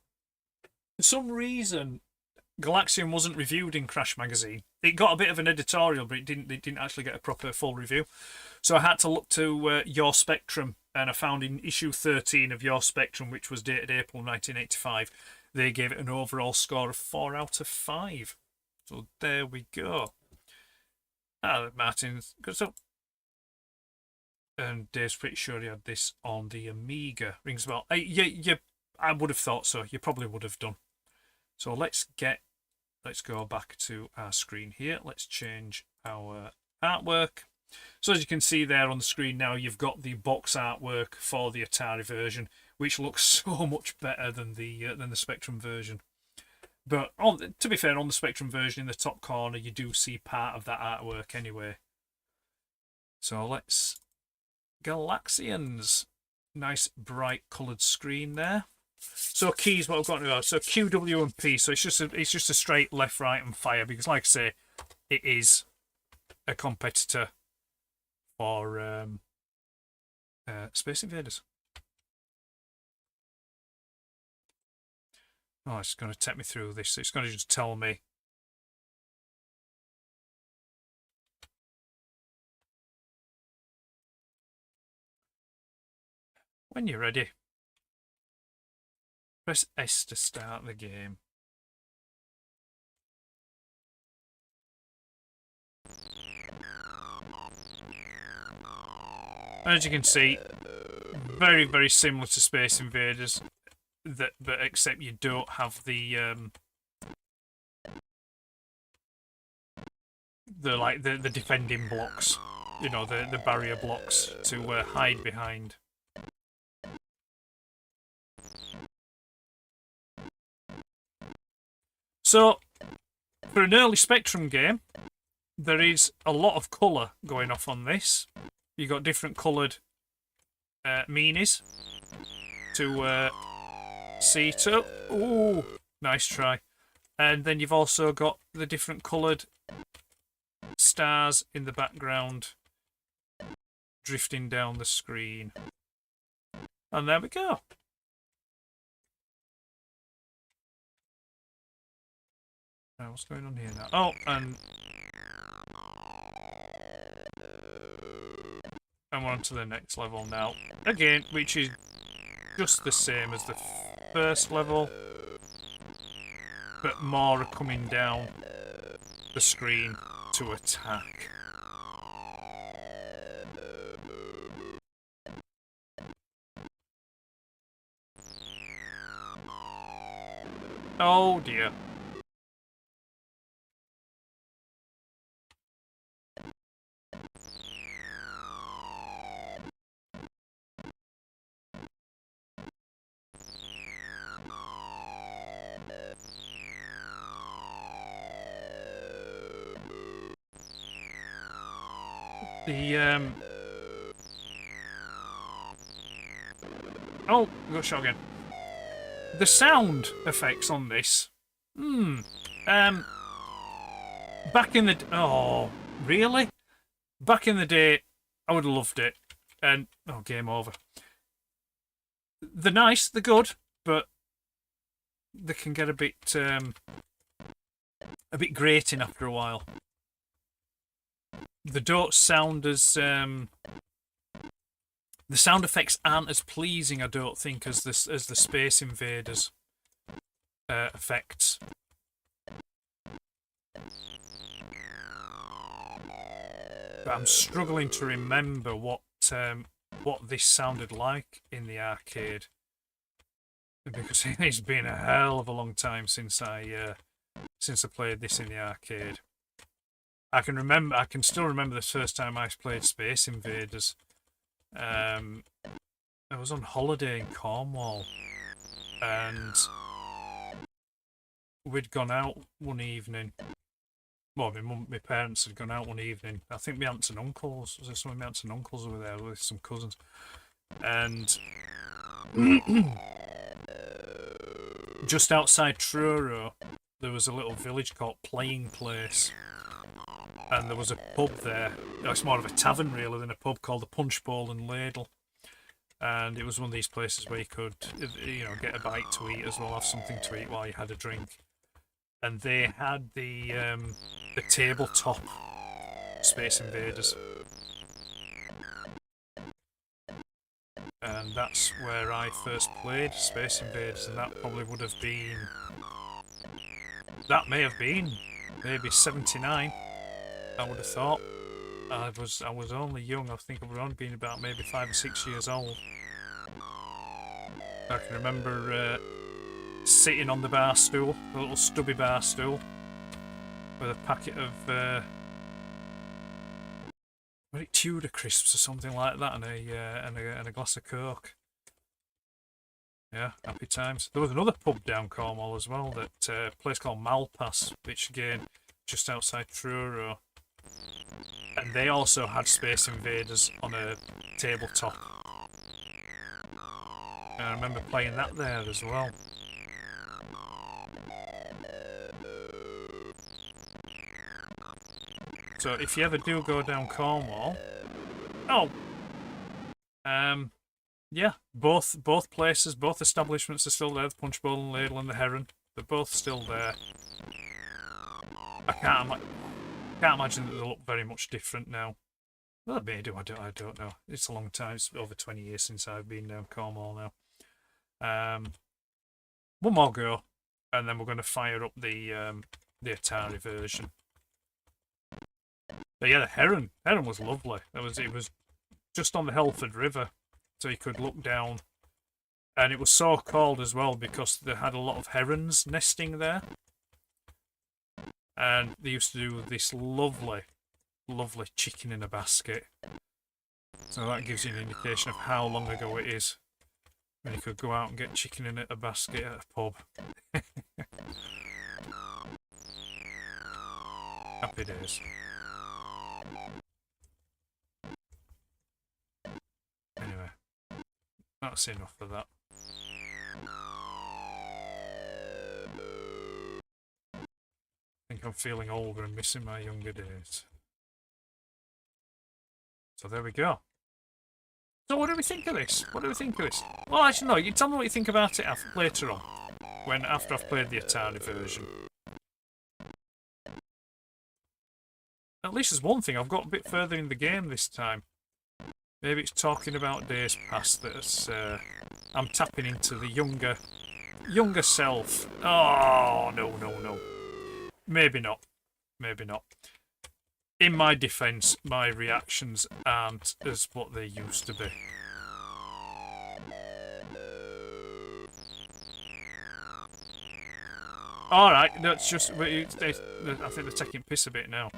for some reason, Galaxian wasn't reviewed in Crash Magazine. It got a bit of an editorial, but it didn't actually get a proper full review. So I had to look to Your Spectrum, and I found in issue 13 of Your Spectrum, which was dated April 1985, they gave it an overall score of 4 out of 5. So there we go. Martin's good stuff. And Dave's pretty sure he had this on the Amiga. Rings a bell. I would have thought so. You probably would have done. So let's go back to our screen here. Let's change our artwork. So as you can see there on the screen now, you've got the box artwork for the Atari version, which looks so much better than the Spectrum version. But to be fair, on the Spectrum version, in the top corner, you do see part of that artwork anyway. So let's Galaxians. Nice bright coloured screen there. So keys, what I've got to go. So Q, W, and P. So it's just a straight left, right, and fire, because like I say, it is a competitor for Space Invaders. Oh, it's going to take me through this. It's going to just tell me. When you're ready, press S to start the game. As you can see, very, very similar to Space Invaders, but except you don't have the defending blocks, the barrier blocks to hide behind. So, for an early Spectrum game, there is a lot of colour going off on this. You've got different coloured meanies to see to. Ooh, nice try. And then you've also got the different coloured stars in the background drifting down the screen. And there we go. Now, what's going on here now? Oh, and we're on to the next level now. Again, which is just the same as the first level, but more are coming down the screen to attack. Oh dear. Oh, we've got a shot again. The sound effects on this. Back in the... Oh, really? Back in the day, I would have loved it. And... Oh, game over. They're nice, they're good, but they can get a bit grating after a while. They don't sound as... the sound effects aren't as pleasing, I don't think, as the Space Invaders effects. but I'm struggling to remember what this sounded like in the arcade, because it's been a hell of a long time since I played this in the arcade. I can still remember the first time I played Space Invaders. I was on holiday in Cornwall, and we'd gone out one evening. Well, my parents had gone out one evening. I think my aunts and uncles, some of my aunts and uncles were there with some cousins, and just outside Truro, there was a little village called Playing Place, and there was a pub there. It's more of a tavern really than a pub, called the Punch Bowl and Ladle. And it was one of these places where you could, get a bite to eat as well, have something to eat while you had a drink. And they had the tabletop Space Invaders, and that's where I first played Space Invaders, and that probably would have been, maybe 79. I would have thought. I was only young. I think I would have only been about maybe 5 or 6 years old. I can remember sitting on the bar stool, a little stubby bar stool, with a packet of Tudor crisps or something like that, and a glass of Coke. Yeah, happy times. There was another pub down Cornwall as well, that a place called Malpass, which again just outside Truro, and they also had Space Invaders on a tabletop. And I remember playing that there as well. So if you ever do go down Cornwall, yeah, both places, both establishments are still there. The Punch Bowl and Ladle and the Heron, they're both still there. I can't imagine that they look very much different now. Well, they may do. I don't know. It's a long time. It's over 20 years since I've been down Cornwall now. One more go, and then we're going to fire up the Atari version. But yeah, the Heron was lovely. It was just on the Helford River, so you could look down, and it was so called as well because they had a lot of herons nesting there, and they used to do this lovely chicken in a basket. So that gives you an indication of how long ago it is when you could go out and get chicken in a basket at a pub. Happy days. Anyway, that's enough of that. I think I'm feeling older and missing my younger days. So there we go. So what do we think of this? Well, actually, no, you tell me what you think about it later on, after I've played the Atari version. At least there's one thing, I've got a bit further in the game this time. Maybe it's talking about days past that I'm tapping into the younger self. Oh, no. Maybe not. In my defence, my reactions aren't as what they used to be. Alright, that's just... I think they're taking piss a bit now.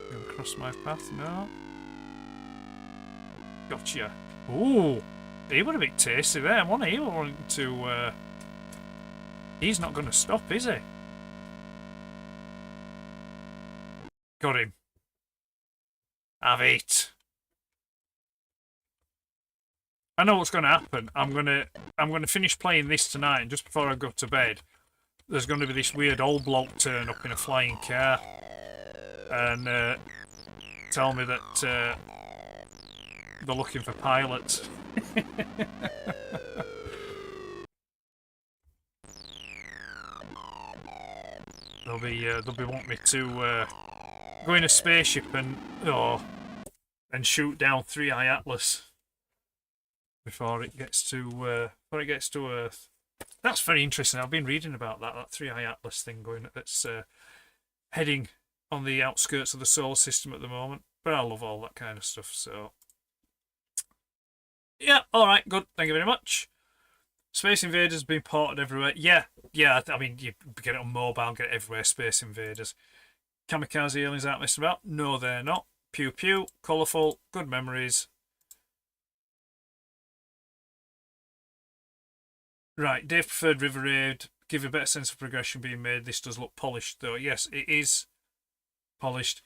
Gonna cross my path? No. Gotcha. Ooh! He was a bit tasty there, wasn't he? He wanted to... He's not going to stop, is he? Got him. Have it. I know what's going to happen. I'm going to finish playing this tonight, and just before I go to bed, there's going to be this weird old bloke turn up in a flying car and tell me that they're looking for pilots. They'll be wanting me to go in a spaceship and shoot down 3i Atlas before it gets to Earth. That's very interesting. I've been reading about that 3i Atlas thing going. That's heading on the outskirts of the solar system at the moment. But I love all that kind of stuff, so... Yeah, alright, good. Thank you very much. Space Invaders being ported everywhere. Yeah, I mean, you get it on mobile, get it everywhere, Space Invaders. Kamikaze aliens aren't messing about. No, they're not. Pew pew, colourful, good memories. Right, Dave preferred River Raid. Give a better sense of progression being made. This does look polished, though. Yes, it is polished.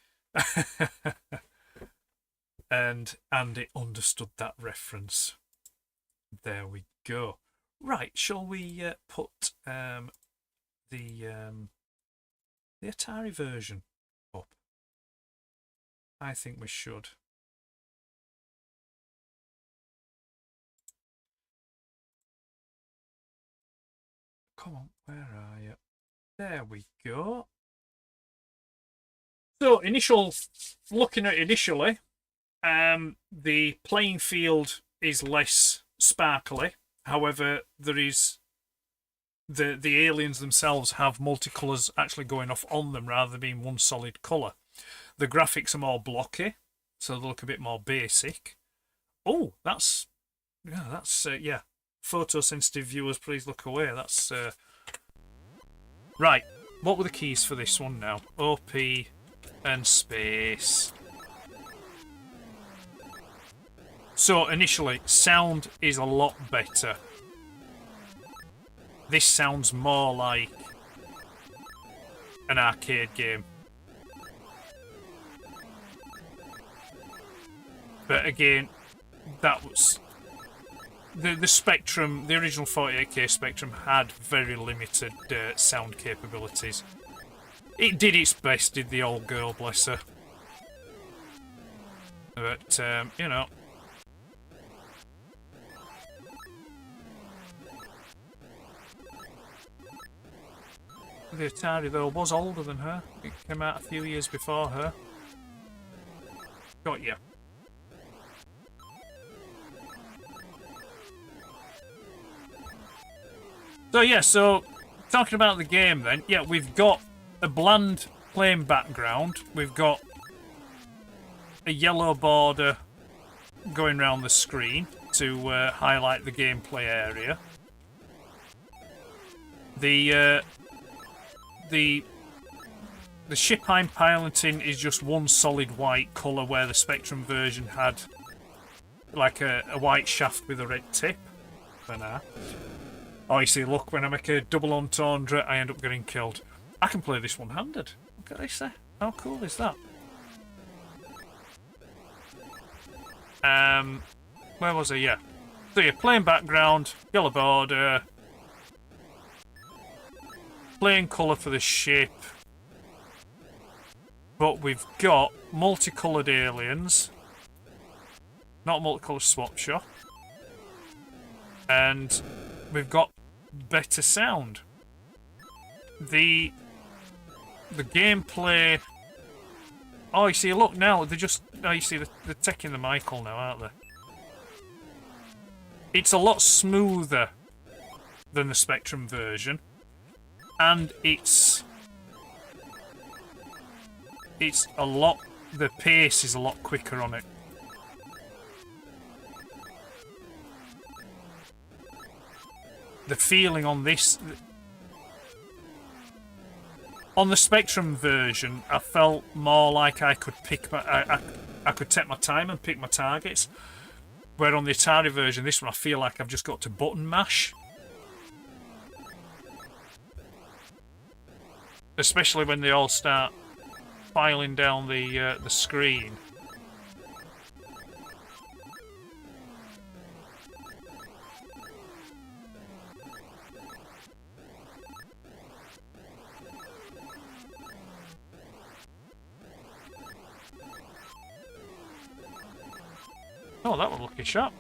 and it understood that reference. There we go. Right, shall we put the Atari version up? I think we should. Come on, where are you? There we go. So, looking at initially, the playing field is less sparkly. However, there is the aliens themselves have multicolours actually going off on them rather than being one solid colour. The graphics are more blocky, so they look a bit more basic. Oh, that's photosensitive viewers, please look away. That's right. What were the keys for this one now? OP and space. So initially, sound is a lot better. This sounds more like an arcade game. But again, that was... The Spectrum, the original 48K Spectrum had very limited sound capabilities. It did its best, did the old girl, bless her. But, you know... The Atari, though, was older than her. It came out a few years before her. Got you. So, yeah, talking about the game then, yeah, we've got a bland plain background. We've got a yellow border going around the screen to highlight the gameplay area. The ship I'm piloting is just one solid white colour, where the Spectrum version had like a white shaft with a red tip. For now. Oh, you see, look, when I make a double entendre, I end up getting killed. I can play this one-handed. Look at this there. How cool is that? Where was I? Yeah. So yeah, plain background, yellow border, plain colour for the ship. But we've got multicoloured aliens. Not multicolour swap shop. And we've got better sound. The gameplay... Oh, you see, look now, they're just... Oh, you see, they're taking the Michael now, aren't they? It's a lot smoother than the Spectrum version. And it's a lot... The pace is a lot quicker on it. The feeling on this... On the Spectrum version, I felt more like I could pick my... I could take my time and pick my targets. Where on the Atari version, this one, I feel like I've just got to button mash. Especially when they all start filing down the screen. Oh, that was a lucky shot.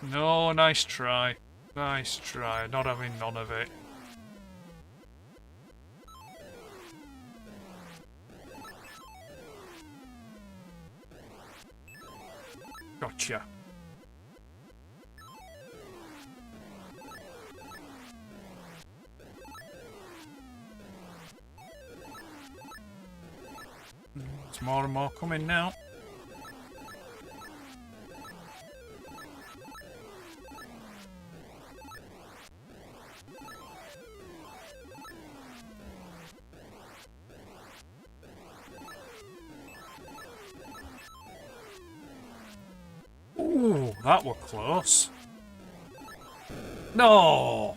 No, nice try. Nice try. Not having none of it. Gotcha. There's more and more coming now. Ooh, that were close. No!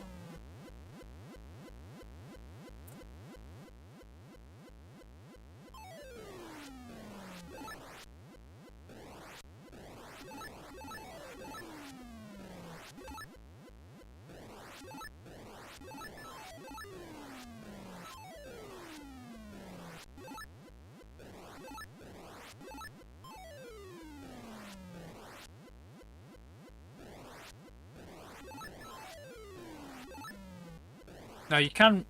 Now you can,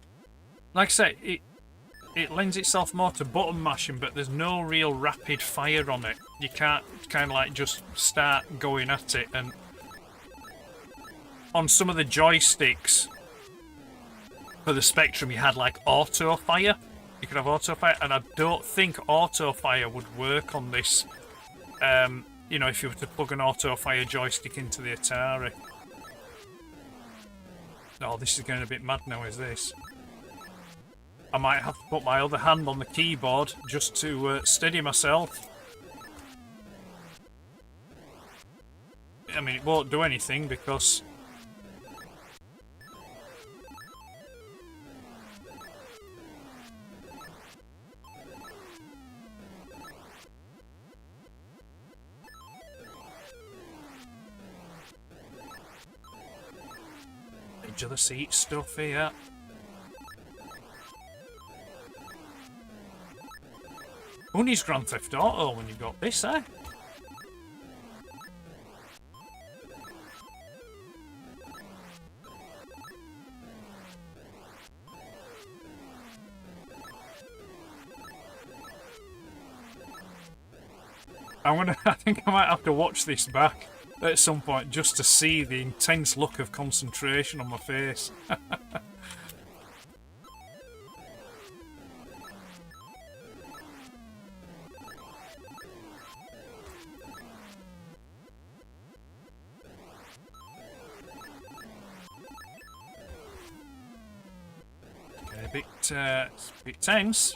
like I say, it lends itself more to button mashing, but there's no real rapid fire on it. You can't kind of like just start going at it. And on some of the joysticks for the Spectrum, you had like auto fire. You could have auto fire, and I don't think auto fire would work on this. You know, if you were to plug an auto fire joystick into the Atari. Oh, this is getting a bit mad now, is this? I might have to put my other hand on the keyboard just to steady myself. I mean, it won't do anything because... edge of the seat stuff here. Who needs Grand Theft Auto when you've got this, eh? I think I might have to watch this back at some point just to see the intense look of concentration on my face. Okay, a bit tense.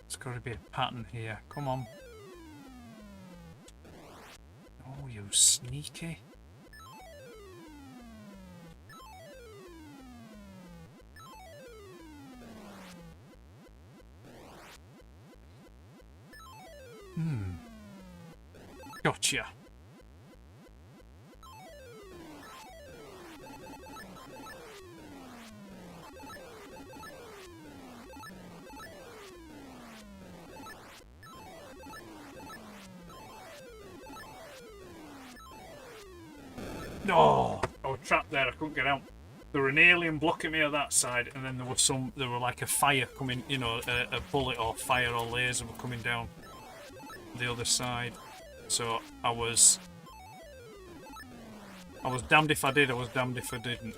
There's got to be a pattern here. Come on. Oh, you sneaky. Gotcha. No, I was trapped there. I couldn't get out. There were an alien blocking me on that side, and then there were like a fire coming. You know, a bullet or fire or laser were coming down the other side. So I was damned if I did. I was damned if I didn't.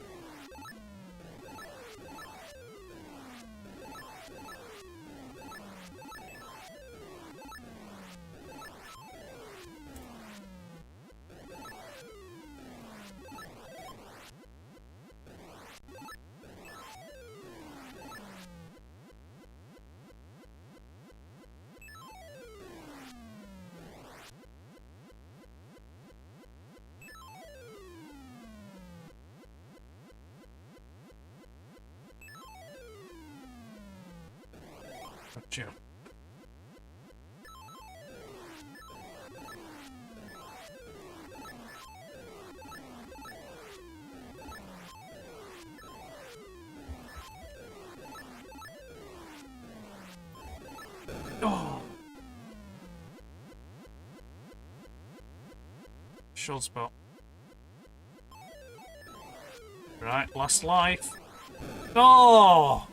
Gotcha. Shotspot. Right, last life. Oh!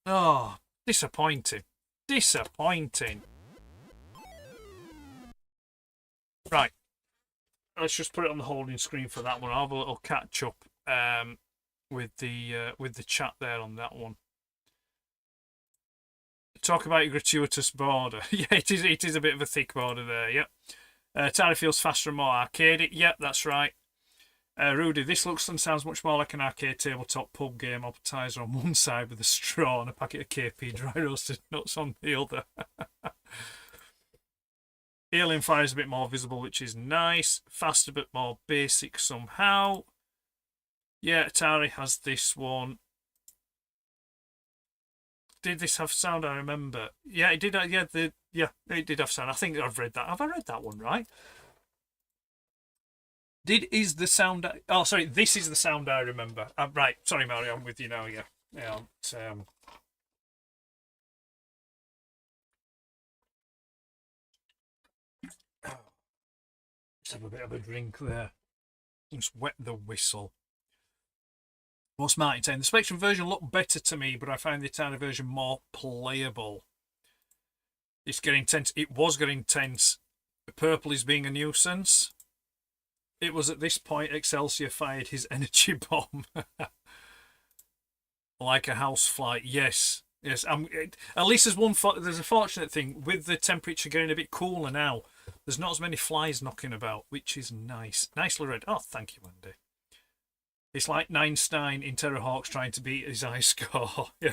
Oh, disappointing. Disappointing. Right. Let's just put it on the holding screen for that one. I'll have a little catch up with the chat there on that one. Talk about your gratuitous border. Yeah, it is a bit of a thick border there, yep. Atari feels faster and more arcadey. Yep, that's right. Rudy, this looks and sounds much more like an arcade tabletop pub game appetizer on one side with a straw and a packet of KP dry roasted nuts on the other. Alien Fire is a bit more visible, which is nice. Faster but more basic somehow. Yeah, Atari has this one. Did this have sound? I remember. Yeah, it did. It did have sound. I think I've read that. Have I read that one right? Is the sound? Oh, sorry. This is the sound I remember. Right. Sorry, Mario. I'm with you now. Yeah. Yeah. Let's have a bit of a drink there. Just wet the whistle. What's Martin saying? The Spectrum version looked better to me, but I find the Atari version more playable. It's getting tense. It was getting tense. Purple is being a nuisance. It was at this point Excelsior fired his energy bomb. Like a housefly. Yes. Yes. At least there's a fortunate thing. With the temperature getting a bit cooler now, there's not as many flies knocking about, which is nice. Nicely read. Oh, thank you, Wendy. It's like Einstein in Terrorhawks trying to beat his high score. Yeah.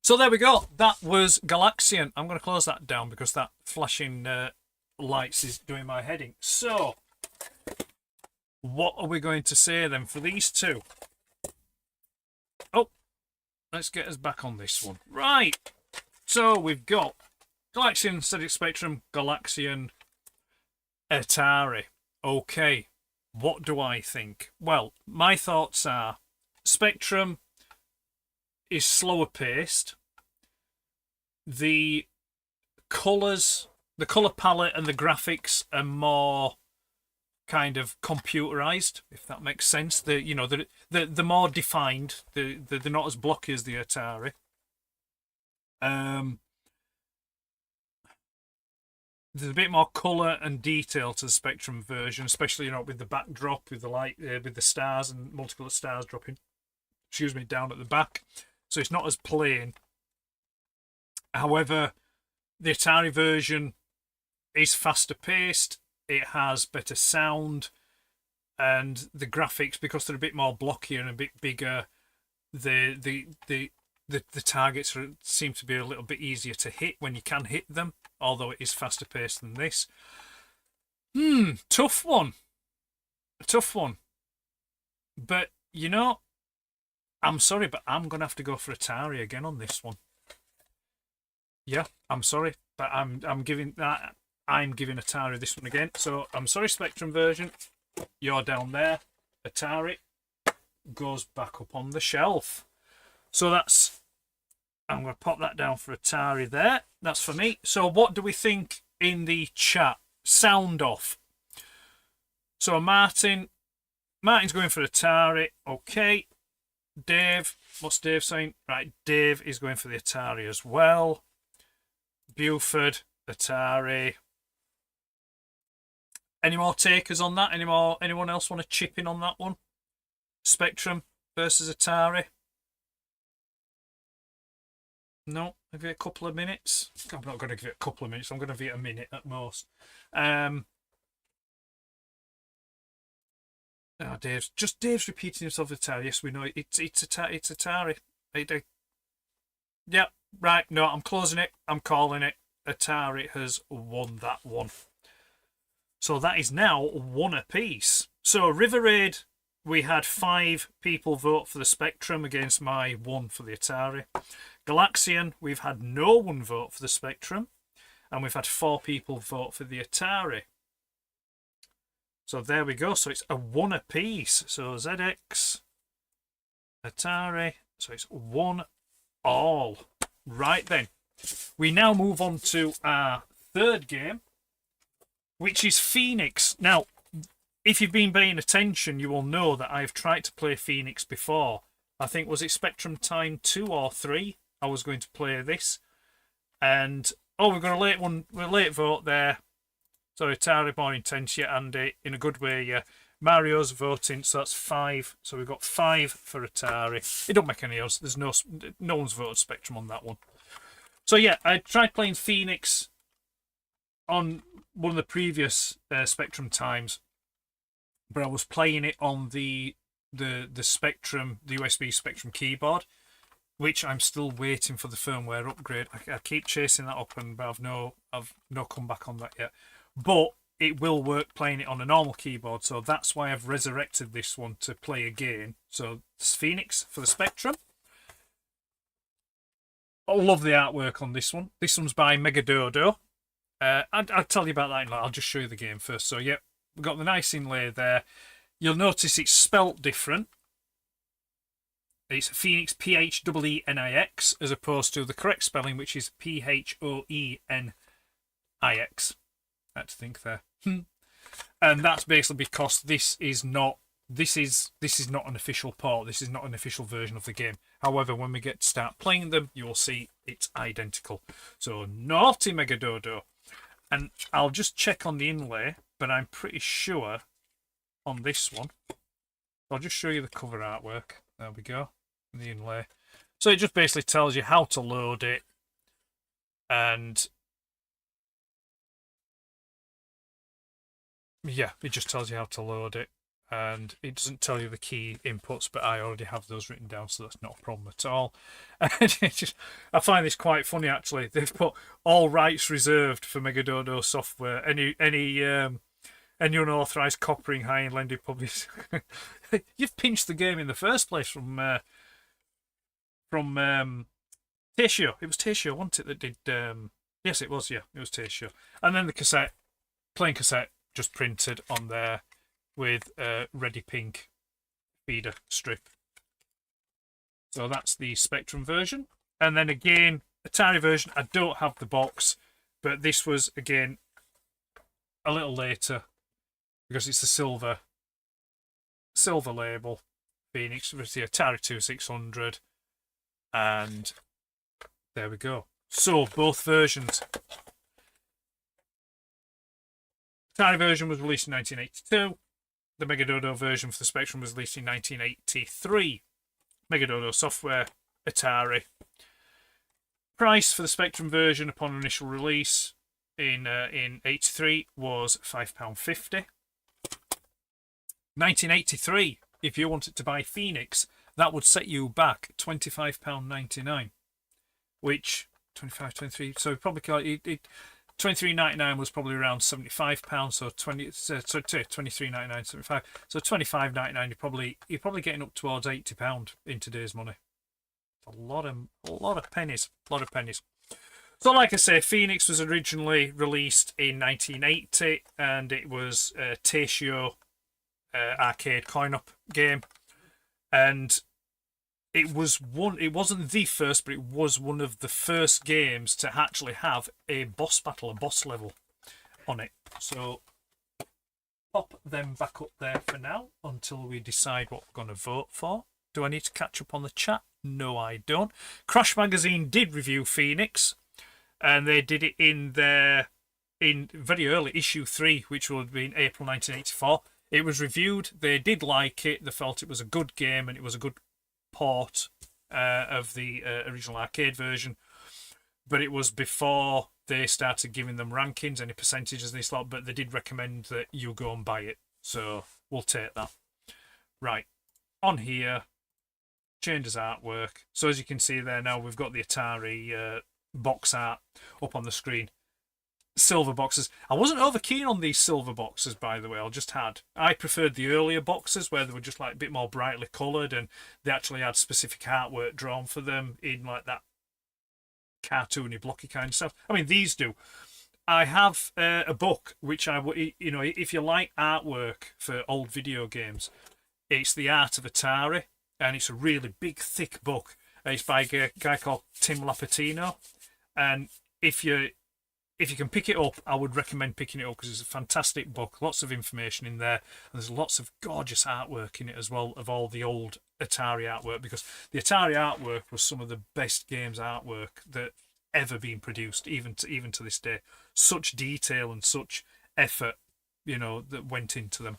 So there we go. That was Galaxian. I'm going to close that down because that flashing lights is doing my head in. So, what are we going to say then for these two? Oh, let's get us back on this one. Right. So we've got Galaxian, ZX Spectrum, Galaxian, Atari. Okay. What do I think? Well, my thoughts are Spectrum is slower paced. The colours, the colour palette and the graphics are more kind of computerized, if that makes sense. They're more defined. They're not as blocky as the Atari. There's a bit more colour and detail to the Spectrum version, especially with the backdrop, with the light, with the stars and multiple stars dropping, down at the back. So it's not as plain. However, the Atari version is faster paced. It has better sound, and the graphics, because they're a bit more blocky and a bit bigger, the targets seem to be a little bit easier to hit when you can hit them, although it is faster paced than this. Tough one. A tough one. But, I'm sorry, but I'm going to have to go for Atari again on this one. Yeah, I'm sorry, but I'm giving Atari this one again. So, I'm sorry, Spectrum version. You're down there. Atari goes back up on the shelf. So I'm going to pop that down for Atari there. That's for me. So what do we think in the chat? Sound off. So Martin's going for Atari. Okay. Dave, what's Dave saying? Right, Dave is going for the Atari as well. Buford, Atari. Any more takers on that? Anyone else want to chip in on that one? Spectrum versus Atari? No, I'll give it a couple of minutes. I'm not going to give it a couple of minutes. I'm going to give it a minute at most. Dave's repeating himself. Atari. Yes, we know it's Atari. Yeah, right. No, I'm closing it. I'm calling it. Atari has won that one. So that is now 1 apiece. So River Raid, we had 5 people vote for the Spectrum against my 1 for the Atari. Galaxian, we've had no one vote for the Spectrum, and we've had 4 people vote for the Atari. So there we go. So it's a 1 apiece. So ZX, Atari. So it's 1 all. Right then. we now move on to our third game, which is Pheenix. Now, if you've been paying attention, you will know that I've tried to play Pheenix before. I think, was it Spectrum Time 2 or 3? I was going to play this. And, we've got a late vote there. So Atari more intense, yeah, Andy, in a good way, yeah. Mario's voting, so that's 5. So we've got 5 for Atari. It don't make any odds. There's no one's voted Spectrum on that one. So yeah, I tried playing Pheenix on one of the previous Spectrum times, but I was playing it on the Spectrum, the USB Spectrum keyboard, which I'm still waiting for the firmware upgrade. I keep chasing that up, but I've no come back on that yet. But it will work playing it on a normal keyboard, so that's why I've resurrected this one to play again. So it's Pheenix for the Spectrum. I love the artwork on this one. This one's by Megadodo. I'll tell you about that in a minute. I'll just show you the game first. So yeah, we've got the nice inlay there. You'll notice it's spelt different. It's Pheenix, P-H-E-E-N-I-X, as opposed to the correct spelling, which is P-H-O-E-N-I-X. I had to think there. And that's basically because this is not an official port. This is not an official version of the game. However, when we get to start playing them, you'll see it's identical. So naughty Megadodo. And I'll just check on the inlay, but I'm pretty sure on this one. I'll just show you the cover artwork. There we go. The inlay. So it just basically tells you how to load it, and yeah, it just tells you how to load it, and it doesn't tell you the key inputs, but I already have those written down, so that's not a problem at all. And I find this quite funny, actually. They've put all rights reserved for Megadodo Software. Any unauthorized copying, high-end lending publishers. You've pinched the game in the first place from Taisho. It was Taisho, wasn't it, that did... yes, it was, yeah. It was Taisho. And then the cassette, plain cassette, just printed on there with a ready pink feeder strip. So that's the Spectrum version. And then again, Atari version, I don't have the box, but this was, again, a little later, because it's the silver label. Pheenix with the Atari 2600, and there we go. So both versions. Atari version was released in 1982. The Megadodo version for the Spectrum was released in 1983. Megadodo Software, Atari. Price for the Spectrum version upon initial release in 83 was £5.50. 1983, if you wanted to buy Pheenix, that would set you back £25.99, which 25, 23. So probably £23.99 was probably around £75. So 23.99, 75. So £25.99. You're probably getting up towards £80 in today's money. A lot of pennies. A lot of pennies. So, like I say, Pheenix was originally released in 1980, and it was a Taisho arcade coin-op game, and it wasn't the first, but it was one of the first games to actually have a boss battle, a boss level on it. So pop them back up there for now until we decide what we're going to vote for. Do I need to catch up on the chat? No, I don't. Crash Magazine did review Pheenix, and they did it in very early issue 3, which would be in April 1984. It was reviewed. They did like it. They felt it was a good game, and it was a good port of the original arcade version. But it was before they started giving them rankings, any percentages and this lot. But they did recommend that you go and buy it. So we'll take that. Right. On here, changes artwork. So as you can see there now, we've got the Atari box art up on the screen. Silver boxes. I wasn't over keen on these silver boxes, by the way. I preferred the earlier boxes where they were just like a bit more brightly coloured, and they actually had specific artwork drawn for them in like that cartoony, blocky kind of stuff. I mean, these do. I have a book which if you like artwork for old video games, it's The Art of Atari, and it's a really big, thick book. It's by a guy called Tim Lapatino. And if you can pick it up, I would recommend picking it up because it's a fantastic book. Lots of information in there, and there's lots of gorgeous artwork in it as well of all the old Atari artwork, because the Atari artwork was some of the best games artwork that ever been produced, even to this day. Such detail and such effort, that went into them.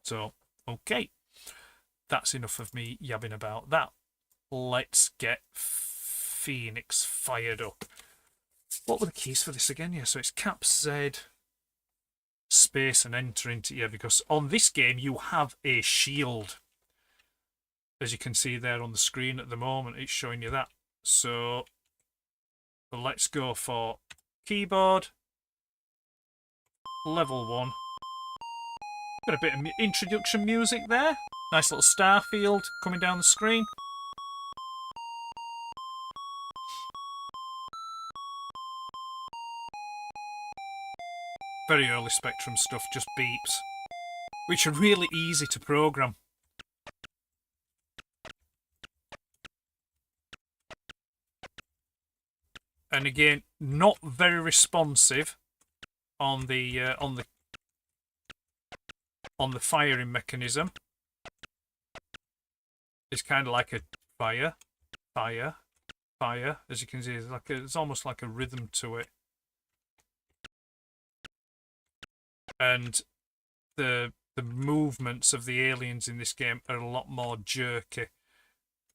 So, okay, that's enough of me yabbing about that. Let's get Pheenix fired up. What were the keys for this again? Yeah, so it's Cap Z, space, and enter into, because on this game you have a shield. As you can see there on the screen at the moment, it's showing you that. So let's go for keyboard, level 1. Got a bit of introduction music there. Nice little star field coming down the screen. Very early Spectrum stuff, just beeps, which are really easy to program. And again, not very responsive on the firing mechanism. It's kind of like a fire, fire, fire. As you can see, it's almost like a rhythm to it. And the movements of the aliens in this game are a lot more jerky.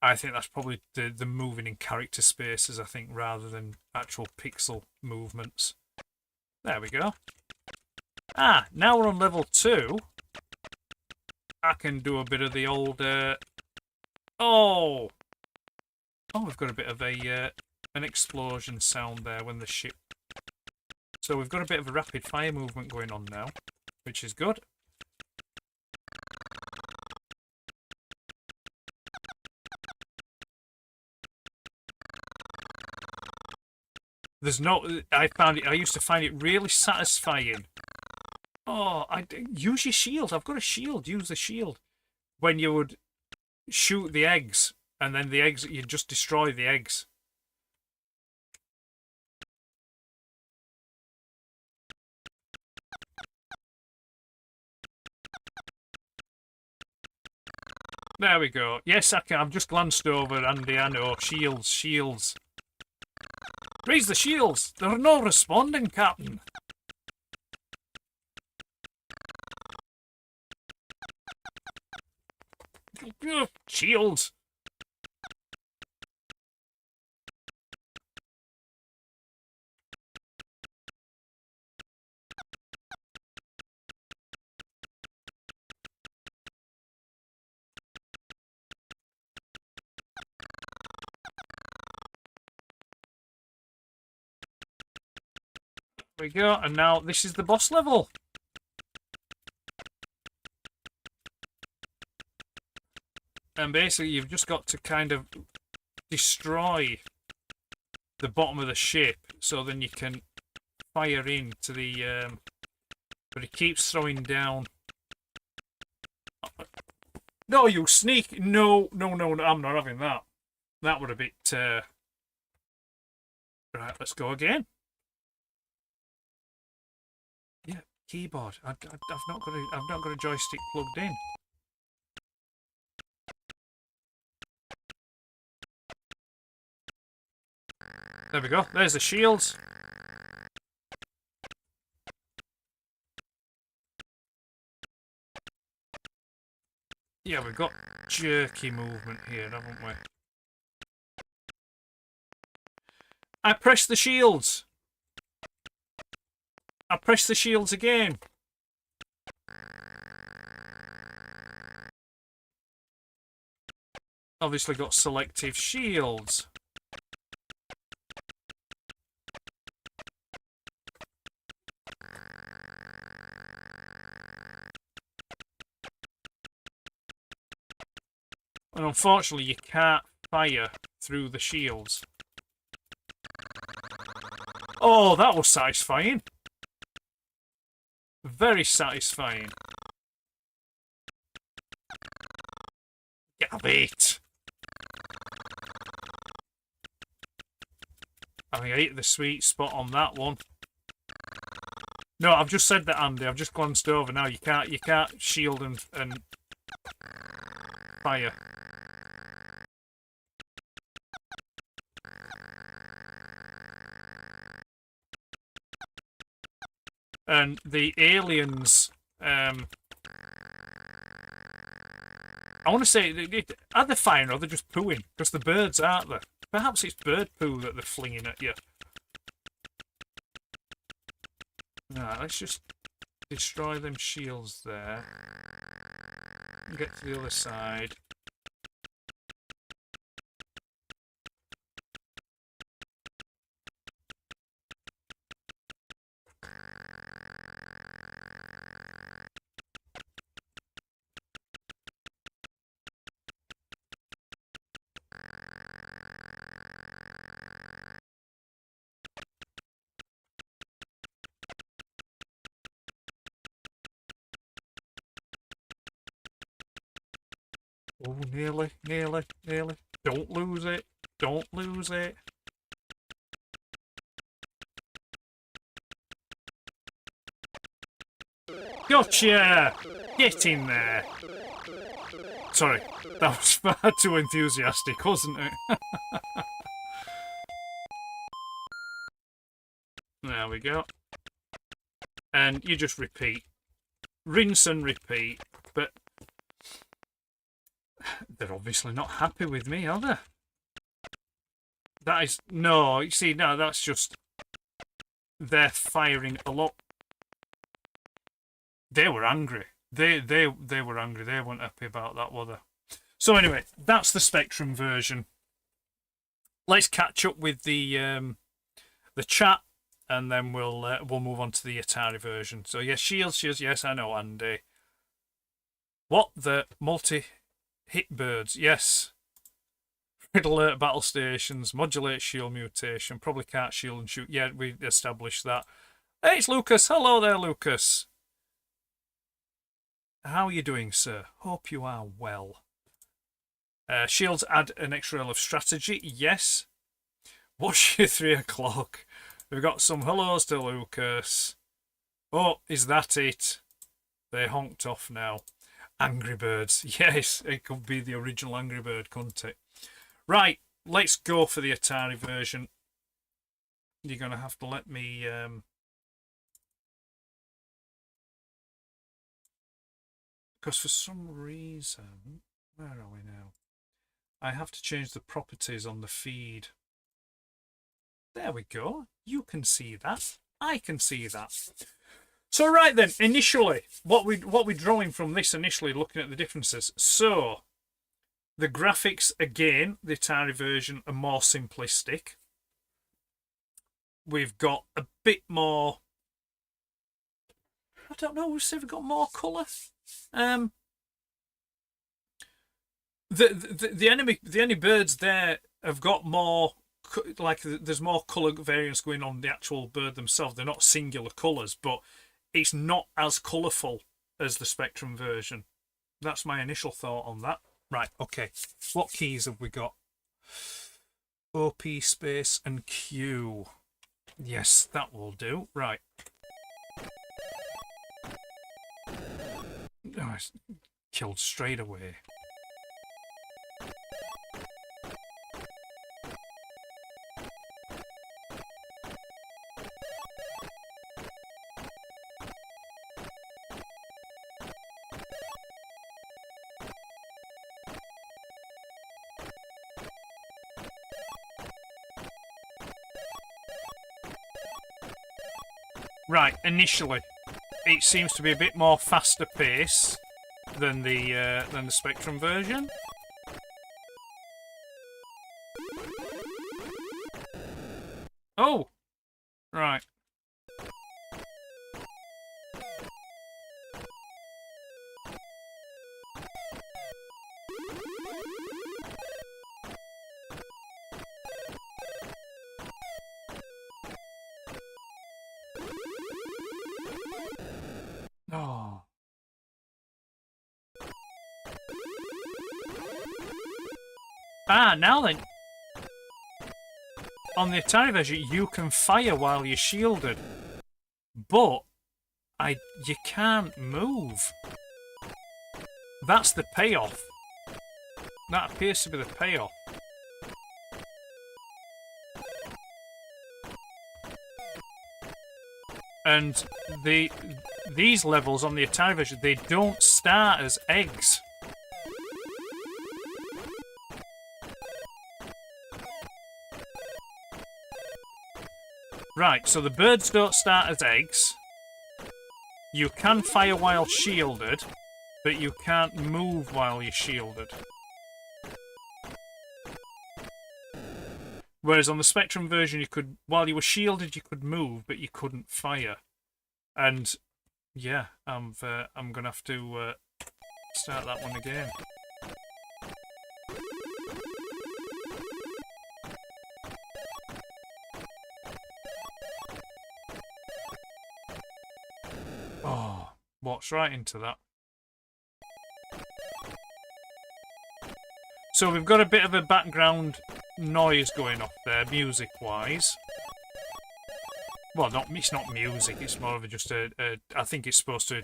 I think that's probably the moving in character spaces, I think, rather than actual pixel movements. There we go. Now we're on level 2. I can do a bit of the old... Oh, we've got a bit of an explosion sound there when the ship... So we've got a bit of a rapid fire movement going on now, which is good. I used to find it really satisfying. Oh, use your shield. I've got a shield. Use the shield. When you would shoot the eggs, and then the eggs, you just destroy the eggs. There we go. Yes, I can. I've just glanced over, Andy. I know. Shields. Raise the shields. They're not responding, Captain. Shields. There we go, and now this is the boss level. And basically you've just got to kind of destroy the bottom of the ship, so then you can fire into the... but it keeps throwing down... No, you sneak! No, I'm not having that. That would a bit... Right, let's go again. Yeah, keyboard. I've not got a joystick plugged in. There we go. There's the shields. Yeah, we've got jerky movement here, haven't we? I press the shields. I press the shields again. Obviously got selective shields. And unfortunately you can't fire through the shields. Oh, that was satisfying. Very satisfying. Get a bit. I think I hit the sweet spot on that one. No, I've just said that, Andy. I've just glanced over now. You can't shield and fire. And the aliens, I want to say, are they firing or are they just pooing? Because the birds, aren't they? Perhaps it's bird poo that they're flinging at you. Right, let's just destroy them shields there. Get to the other side. Oh, nearly. Don't lose it. Don't lose it. Gotcha! Get in there. Sorry, that was far too enthusiastic, wasn't it? There we go. And you just repeat. Rinse and repeat. But they're obviously not happy with me, are they? That is... No, you see, no, that's just... They're firing a lot. They were angry. They were angry. They weren't happy about that, were they? So anyway, that's the Spectrum version. Let's catch up with the chat, and then we'll move on to the Atari version. So yes, shields, yes, I know, Andy. What the multi-hit birds? Yes. Red alert battle stations, modulate shield mutation, probably can't shield and shoot. Yeah, we established that. Hey, it's Lucas. Hello there, Lucas. How are you doing, sir? Hope you are well. Shields add an extra level of strategy. Yes. Watch your 3 o'clock. We've got some hellos to Lucas. Oh, is that it? They honked off now. Angry Birds. Yes, it could be the original Angry Bird, couldn't it? Right, let's go for the Atari version. You're going to have to let me... Because for some reason... Where are we now? I have to change the properties on the feed. There we go. You can see that. I can see that. So right then, initially, what we're drawing from this initially, looking at the differences. So, the graphics, again, the Atari version are more simplistic. We've got a bit more... I don't know, we've got more colour. The enemy birds there have got more, like there's more colour variance going on in the actual bird themselves. They're not singular colours, but it's not as colourful as the Spectrum version. That's my initial thought on that. Right, okay. What keys have we got? OP, space, and Q. Yes, that will do. Right. Oh, it's killed straight away. Right, initially, it seems to be a bit more faster pace than the Spectrum version. Oh, right. Oh. Ah, now then. on the Atari version, you can fire while you're shielded, but you can't move. That's the payoff. That appears to be the payoff. And these levels on the Atari version, they don't start as eggs. Right, so the birds don't start as eggs. You can fire while shielded, but you can't move while you're shielded. Whereas on the Spectrum version, you could, while you were shielded, you could move, but you couldn't fire. And yeah, I'm gonna have to start that one again. Oh, walks right into that. So we've got a bit of a background noise going off there, music-wise. Well, it's not music. It's more of just I think it's supposed to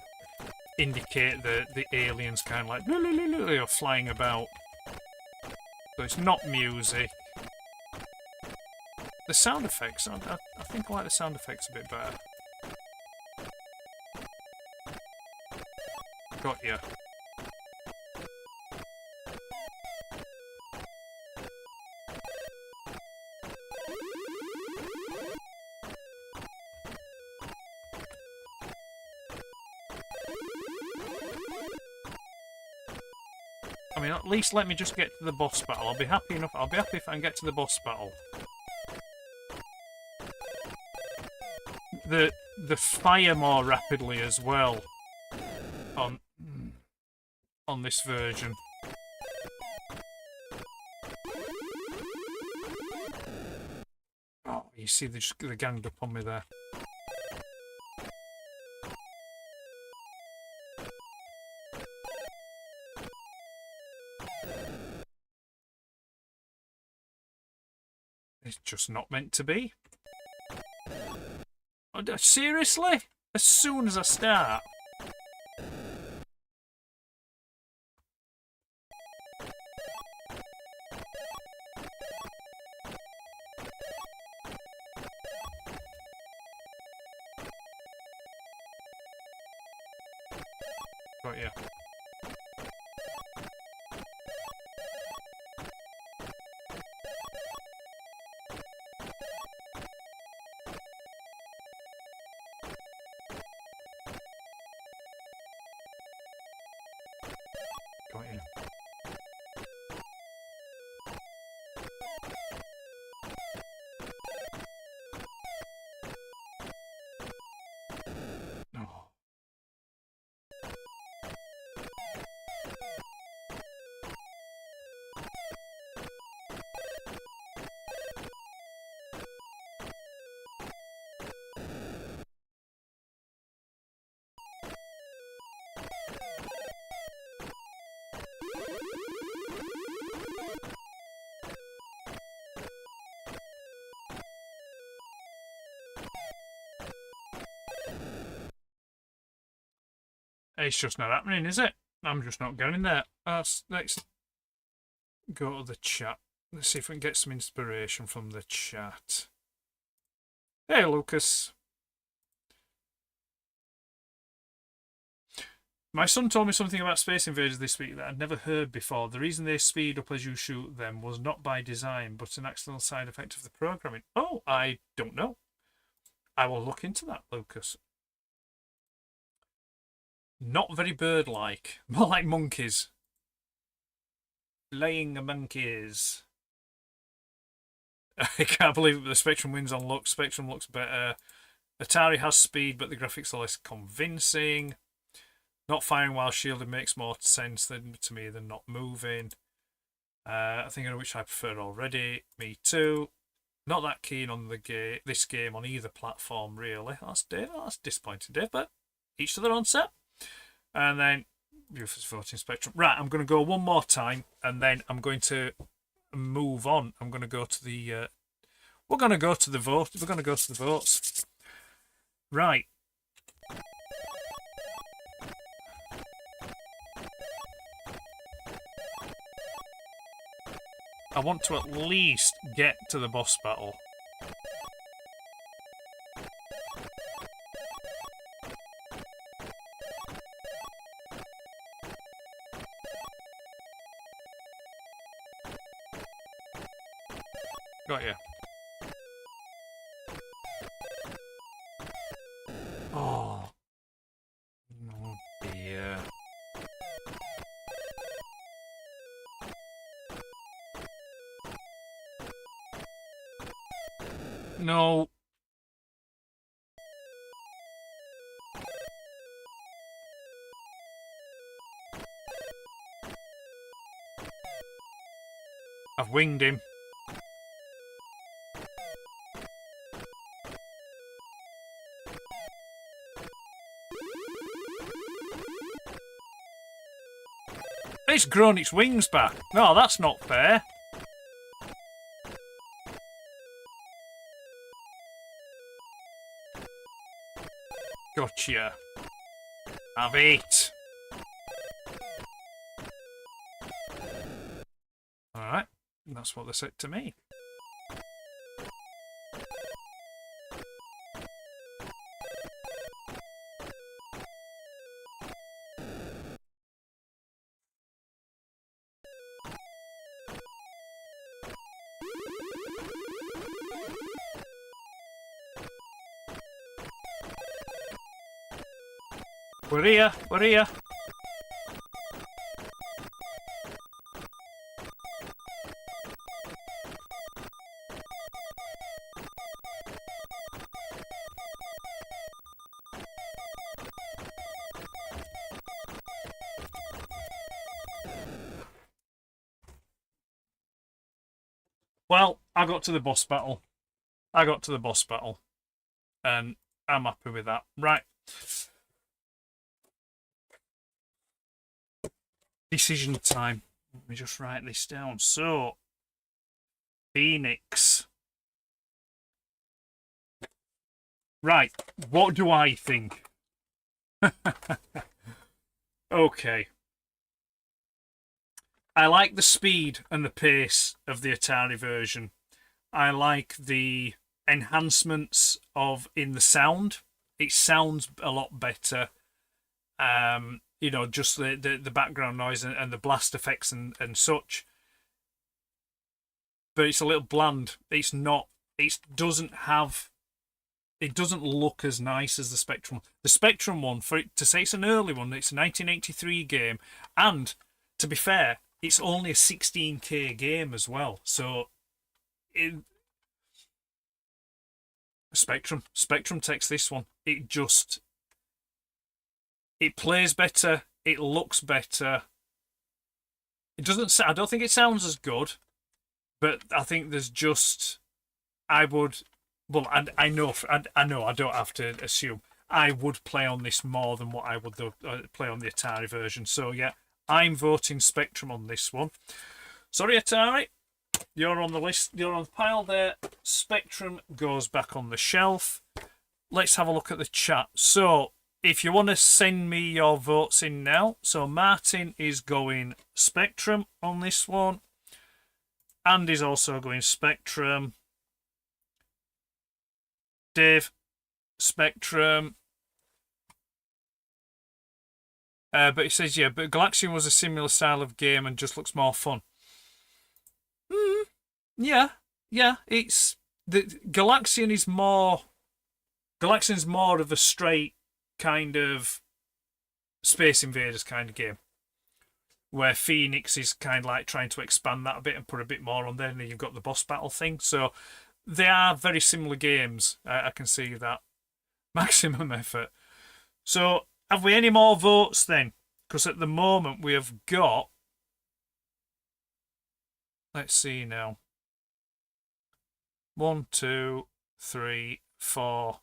indicate the aliens kind of like they're flying about. So it's not music. The sound effects, I think I like the sound effects a bit better. Got ya. I mean, at least let me just get to the boss battle. I'll be happy enough. I'll be happy if I can get to the boss battle. The fire more rapidly as well on this version. Oh, you see they ganged up on me there. It's just not meant to be. Oh, seriously? As soon as I start? Got ya. Got ya. Oh. It's just not happening, is it? I'm just not getting there. Let's go to the chat. Let's see if we can get some inspiration from the chat. Hey, Lucas. My son told me something about Space Invaders this week that I'd never heard before. The reason they speed up as you shoot them was not by design, but an accidental side effect of the programming. Oh, I don't know. I will look into that, Lucas. Not very bird-like. More like monkeys. Laying monkeys. I can't believe it, but the Spectrum wins on look. Spectrum looks better. Atari has speed, but the graphics are less convincing. Not firing while shielded makes more sense to me than not moving. I think I know which I prefer already. Me too. Not that keen on this game on either platform, really. That's Dave. That's disappointing, Dave, but each to their own set. And then Buford's voting Spectrum. Right, I'm going to go one more time, and then I'm going to move on. I'm going to go to the We're going to go to the vote. We're going to go to the votes. Right. I want to at least get to the boss battle. Got you. Oh. Oh dear. No. I've winged him. It's grown its wings back. No, that's not fair. Gotcha. Have it. Alright. That's what they said to me. We're here, we're here. Well, I got to the boss battle. And I'm happy with that. Right. Decision time. Let me just write this down. So, Pheenix. Right, what do I think? Okay. I like the speed and the pace of the Atari version. I like the enhancements in the sound. It sounds a lot better. You know, just the background noise and the blast effects and such. But it's a little bland. It's not. It doesn't look as nice as the Spectrum. The Spectrum one, for it to say it's an early one, it's a 1983 game, and to be fair, it's only a 16K game as well. So, Spectrum takes this one. It plays better. It looks better. It doesn't. I don't think it sounds as good, but I think there's just. I would. Well, I know. I know. I don't have to assume. I would play on this more than what I would play on the Atari version. So yeah, I'm voting Spectrum on this one. Sorry, Atari. You're on the list. You're on the pile there. Spectrum goes back on the shelf. Let's have a look at the chat. So, if you want to send me your votes in now. So, Martin is going Spectrum on this one. Andy's also going Spectrum. Dave, Spectrum. But he says, yeah, but Galaxian was a similar style of game and just looks more fun. Yeah. It's the Galaxian's more of a straight kind of Space Invaders kind of game, where Pheenix is kind of like trying to expand that a bit and put a bit more on there, and then you've got the boss battle thing. So they are very similar games. I can see that. Maximum effort. So have we any more votes then? Because at the moment we have got. Let's see now. 1, 2, 3, 4.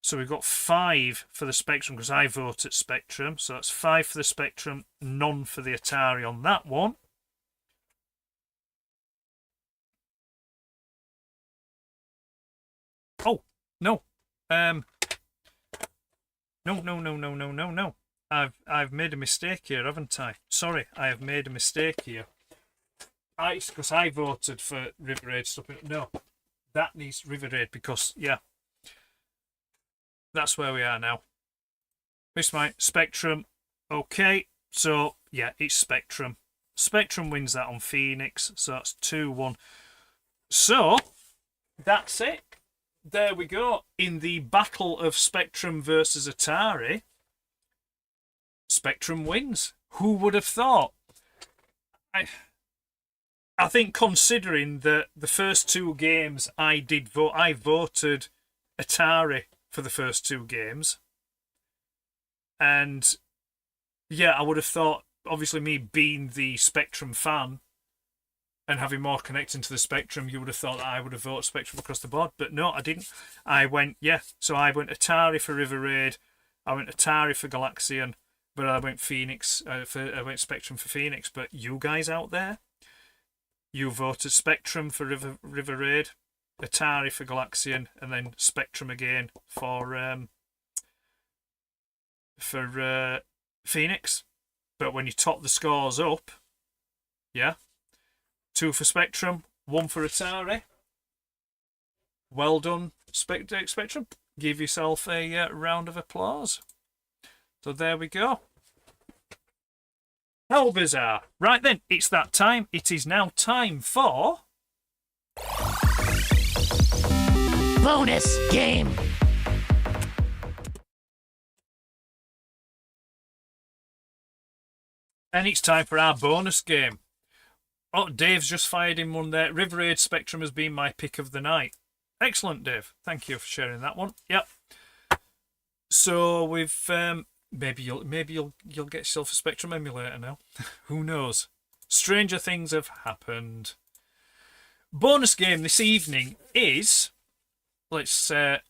So we've got 5 for the Spectrum because I vote at Spectrum. So that's 5 for the Spectrum, none for the Atari on that one. Oh, no. No. I've made a mistake here, haven't I? Sorry, I have made a mistake here. It's because I voted for River Raid stuff. No, that needs River Raid because, yeah, that's where we are now. Miss my Spectrum. Okay, so, yeah, it's Spectrum. Spectrum wins that on Pheenix, so that's 2-1. So, that's it. There we go. In the battle of Spectrum versus Atari, Spectrum wins. Who would have thought? I think considering that the first two games I voted Atari for the first two games. And yeah, I would have thought, obviously me being the Spectrum fan and having more connecting to the Spectrum, you would have thought that I would have voted Spectrum across the board. But no, I didn't. I went Atari for River Raid. I went Atari for Galaxian. But I went Pheenix. I went Spectrum for Pheenix. But you guys out there, you voted Spectrum for River Raid, Atari for Galaxian, and then Spectrum again for Pheenix. But when you top the scores up, yeah, 2 for Spectrum, 1 for Atari. Well done, Spectrum. Give yourself a round of applause. So there we go. How bizarre. Right then, it's that time. It is now time for... Bonus game. And it's time for our bonus game. Oh, Dave's just fired in one there. River Raid Spectrum has been my pick of the night. Excellent, Dave. Thank you for sharing that one. Yep. So we've maybe you'll get yourself a Spectrum emulator now. Who knows? Stranger things have happened. Bonus game this evening is, let's get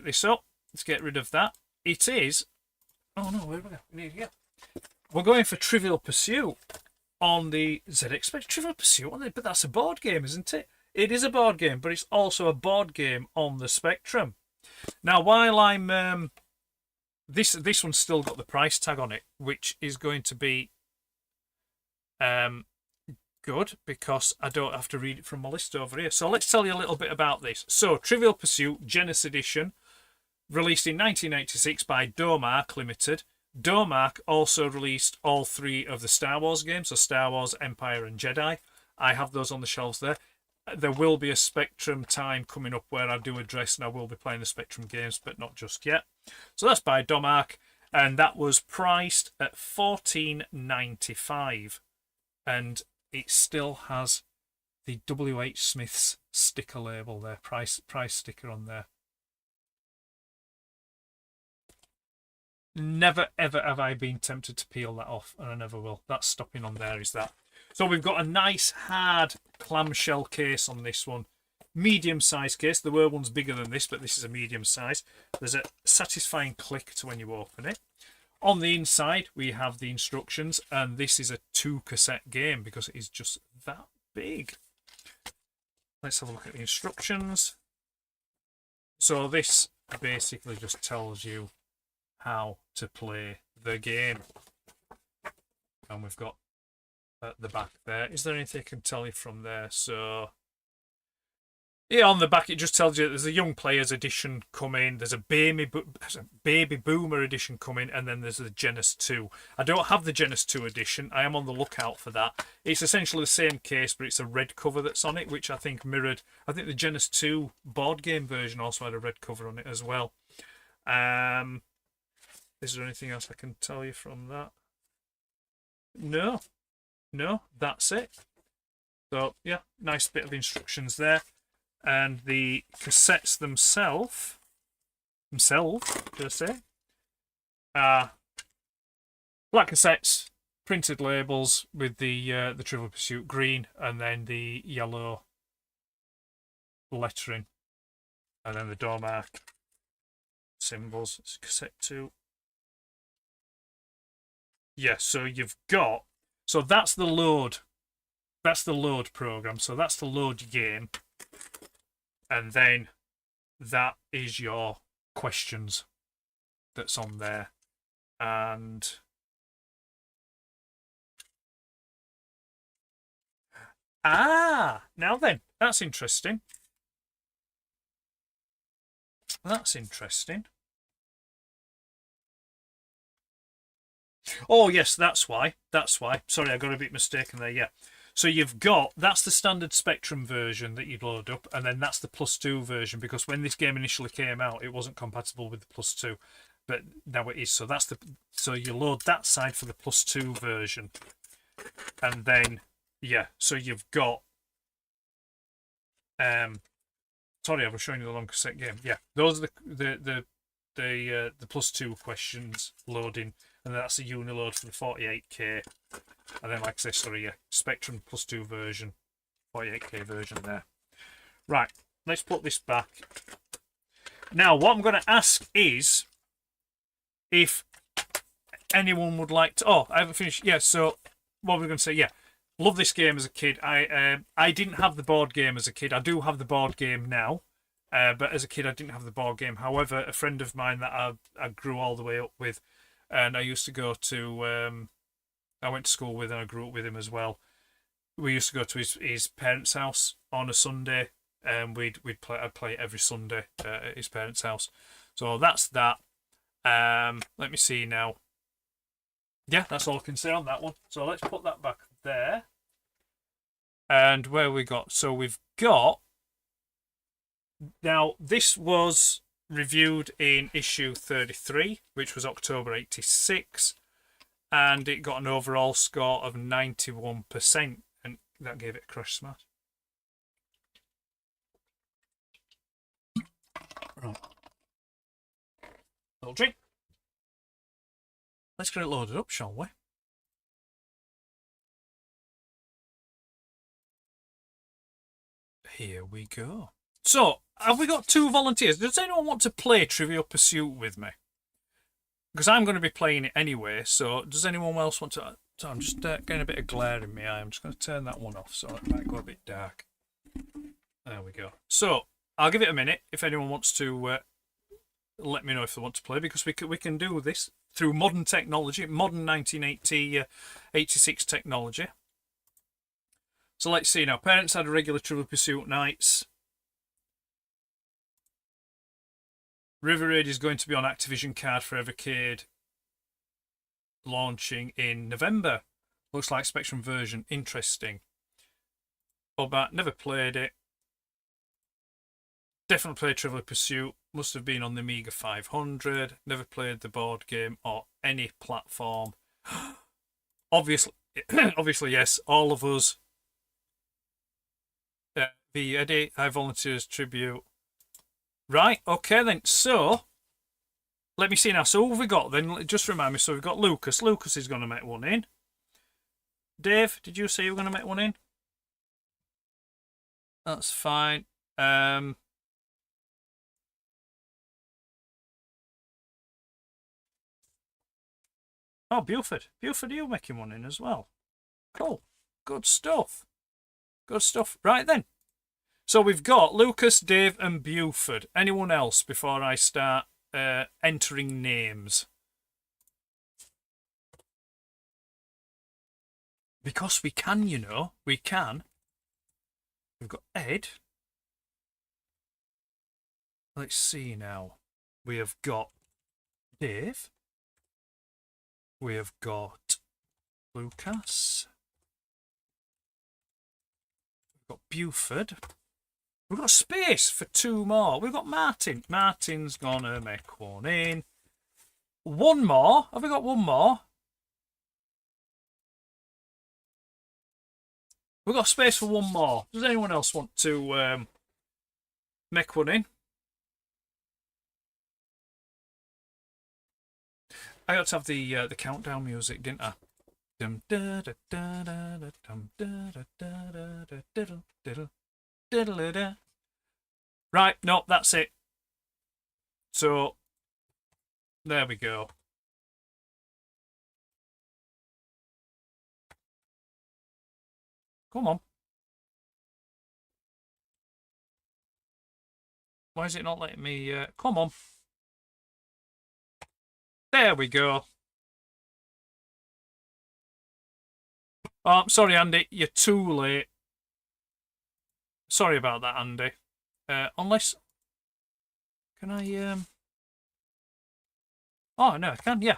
this up. Let's get rid of that. It is. Oh no, where are we going? Yeah. We're going for Trivial Pursuit on the ZX Spectrum. Trivial Pursuit on it, but that's a board game, isn't it? It is a board game, but it's also a board game on the Spectrum. Now, while I'm this one's still got the price tag on it, which is going to be good because I don't have to read it from my list over here. So let's tell you a little bit about this. So, Trivial Pursuit Genesis Edition, released in 1986 by Domark Ltd. Domark also released all 3 of the Star Wars games, so Star Wars, Empire and Jedi. I have those on the shelves there. There will be a Spectrum time coming up where I do address and I will be playing the Spectrum games, but not just yet. So that's by Domark, and that was priced at $14.95, and it still has the W.H. Smith's sticker label there, price sticker on there. Never ever have I been tempted to peel that off, and I never will. That's stopping on there, is that. So we've got a nice hard clamshell case on this one. Medium size case. There were ones bigger than this, but this is a medium size. There's a satisfying click to when you open it. On the inside, we have the instructions, and this is a 2-cassette game because it is just that big. Let's have a look at the instructions. So this basically just tells you how to play the game. And we've got at the back there. Is there anything I can tell you from there? So yeah, on the back it just tells you there's a young players edition coming, there's a baby boomer edition coming, and then there's the Genesis 2. I don't have the Genesis 2 edition. I am on the lookout for that. It's essentially the same case, but it's a red cover that's on it, which I think mirrored. I think the Genesis 2 board game version also had a red cover on it as well. Is there anything else I can tell you from that? No, that's it. So yeah, nice bit of instructions there. And the cassettes themselves, per se, are black cassettes, printed labels with the Trivial Pursuit green, and then the yellow lettering, and then the Domark symbols. It's cassette 2. Yeah, so you've got, so that's the load program. So that's the load your game, and then that is your questions that's on there. And now then, that's interesting. That's interesting. Oh, yes, that's why. That's why. Sorry, I got a bit mistaken there. Yeah. So you've got, that's the standard Spectrum version that you'd load up, and then that's the +2 version, because when this game initially came out, it wasn't compatible with the +2, but now it is. So that's so you load that side for the +2 version, and then yeah. So you've got sorry, I was showing you the long cassette game. Yeah, those are the +2 questions loading, and that's a uniload for the 48K. And then, like I say, sorry, yeah, Spectrum +2 version, 48K version there. Right, let's put this back. Now, what I'm going to ask is if anyone would like to. Oh, I haven't finished. Yeah, so what we're going to say, yeah, love this game as a kid. I didn't have the board game as a kid. I do have the board game now, but as a kid, I didn't have the board game. However, a friend of mine that I grew all the way up with, and I used to go to. I went to school with, and I grew up with him as well. We used to go to his parents' house on a Sunday, and I'd play every Sunday at his parents' house. So that's that. Let me see now. Yeah, that's all I can say on that one. So let's put that back there. And where we got? So we've got. Now this was reviewed in issue 33, which was October 86. And it got an overall score of 91%, and that gave it a crush smash. Right. Little drink. Let's get it loaded up, shall we? Here we go. So, have we got 2 volunteers? Does anyone want to play Trivial Pursuit with me? Because I'm going to be playing it anyway, so does anyone else want to... So I'm just getting a bit of glare in my eye. I'm just going to turn that one off so it might go a bit dark. There we go. So, I'll give it a minute if anyone wants to let me know if they want to play, because we can do this through modern technology, modern 1986 technology. So let's see now. Parents had a regular Trivial Pursuit nights. River Raid is going to be on Activision card for Evercade, launching in November. Looks like Spectrum version. Interesting. Bobat, never played it. Definitely played Trivial Pursuit. Must have been on the Amiga 500. Never played the board game or any platform. Obviously, yes, all of us. The Eddie, I volunteers tribute. Right, okay then. So, let me see now. So, who have we got then? Just remind me. So, we've got Lucas. Lucas is going to make one in. Dave, did you say you were going to make one in? That's fine. Oh, Buford. Buford, are you making one in as well? Cool. Good stuff. Good stuff. Right then. So we've got Lucas, Dave and Buford. Anyone else before I start entering names? Because we can, you know. We can. We've got Ed. Let's see now. We have got Dave. We have got Lucas. We've got Buford. We've got space for 2 more. We've got Martin. Martin's gonna make one in. 1 more. Have we got 1 more? We've got space for 1 more. Does anyone else want to make one in? I got to have the countdown music, didn't I? Right, no, that's it. So, there we go. Come on. Why is it not letting me... come on. There we go. Oh, sorry, Andy. You're too late. Sorry about that, Andy. Unless... Can I... Oh, no, I can, yeah.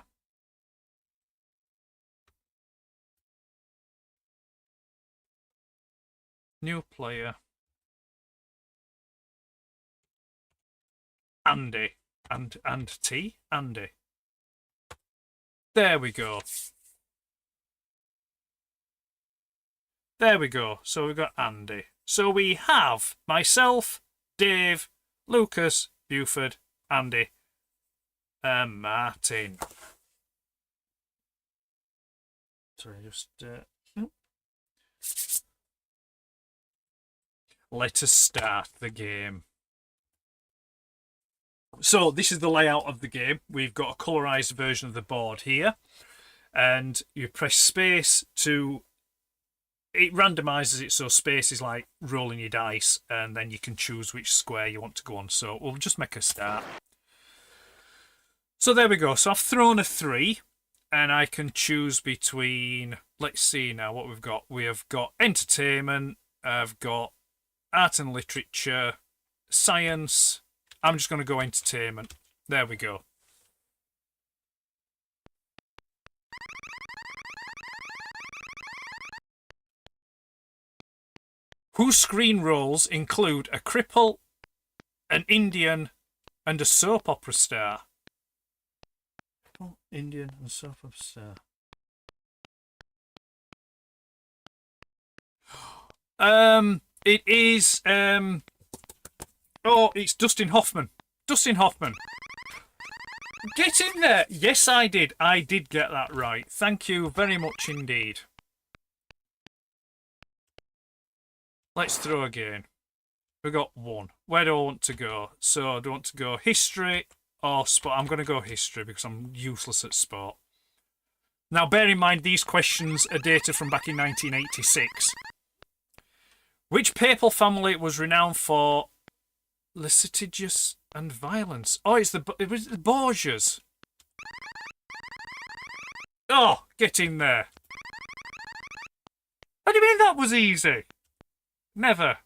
New player. Andy. And T? Andy. There we go. There we go. So we've got Andy. So we have myself, Dave, Lucas, Buford, Andy, and Martin. Sorry, just... Let us start the game. So this is the layout of the game. We've got a colorized version of the board here, and you press space to... It randomizes it, so space is like rolling your dice, and then you can choose which square you want to go on. So we'll just make a start. So there we go. So I've thrown a 3, and I can choose between... Let's see now what we've got. We have got entertainment, I've got art and literature, science. I'm just going to go entertainment. There we go. Whose screen roles include a cripple, an Indian, and a soap opera star? Oh, Indian and soap opera star. It is oh, it's Dustin Hoffman. Dustin Hoffman. Get in there. Yes, I did. I did get that right. Thank you very much indeed. Let's throw again. We got 1. Where do I want to go? So, do I want to go history or sport? I'm going to go history because I'm useless at sport. Now, bear in mind, these questions are data from back in 1986. Which papal family was renowned for licentious and violence? Oh, it was the Borgias. Oh, get in there. What do you mean that was easy? Never.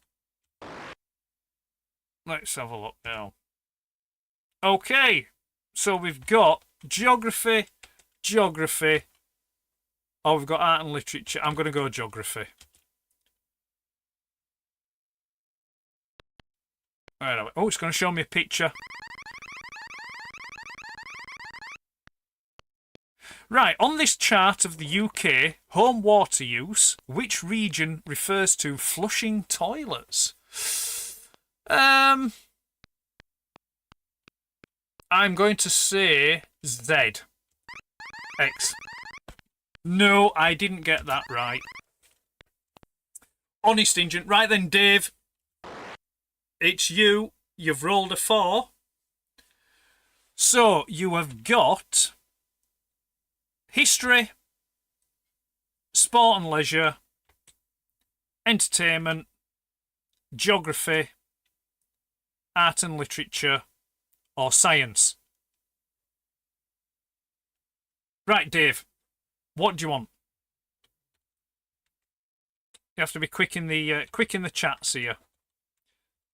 Let's have a look now. Okay, so we've got geography. Oh, we've got art and literature. I'm going to go geography. Right, oh, it's going to show me a picture. Right, on this chart of the UK home water use, which region refers to flushing toilets? I'm going to say Z. X. No, I didn't get that right. Honest Injun. Right then, Dave. It's you. You've rolled a 4. So, you have got history, sport and leisure, entertainment, geography, art and literature, or science. Right, Dave. What do you want? You have to be quick in the chats here.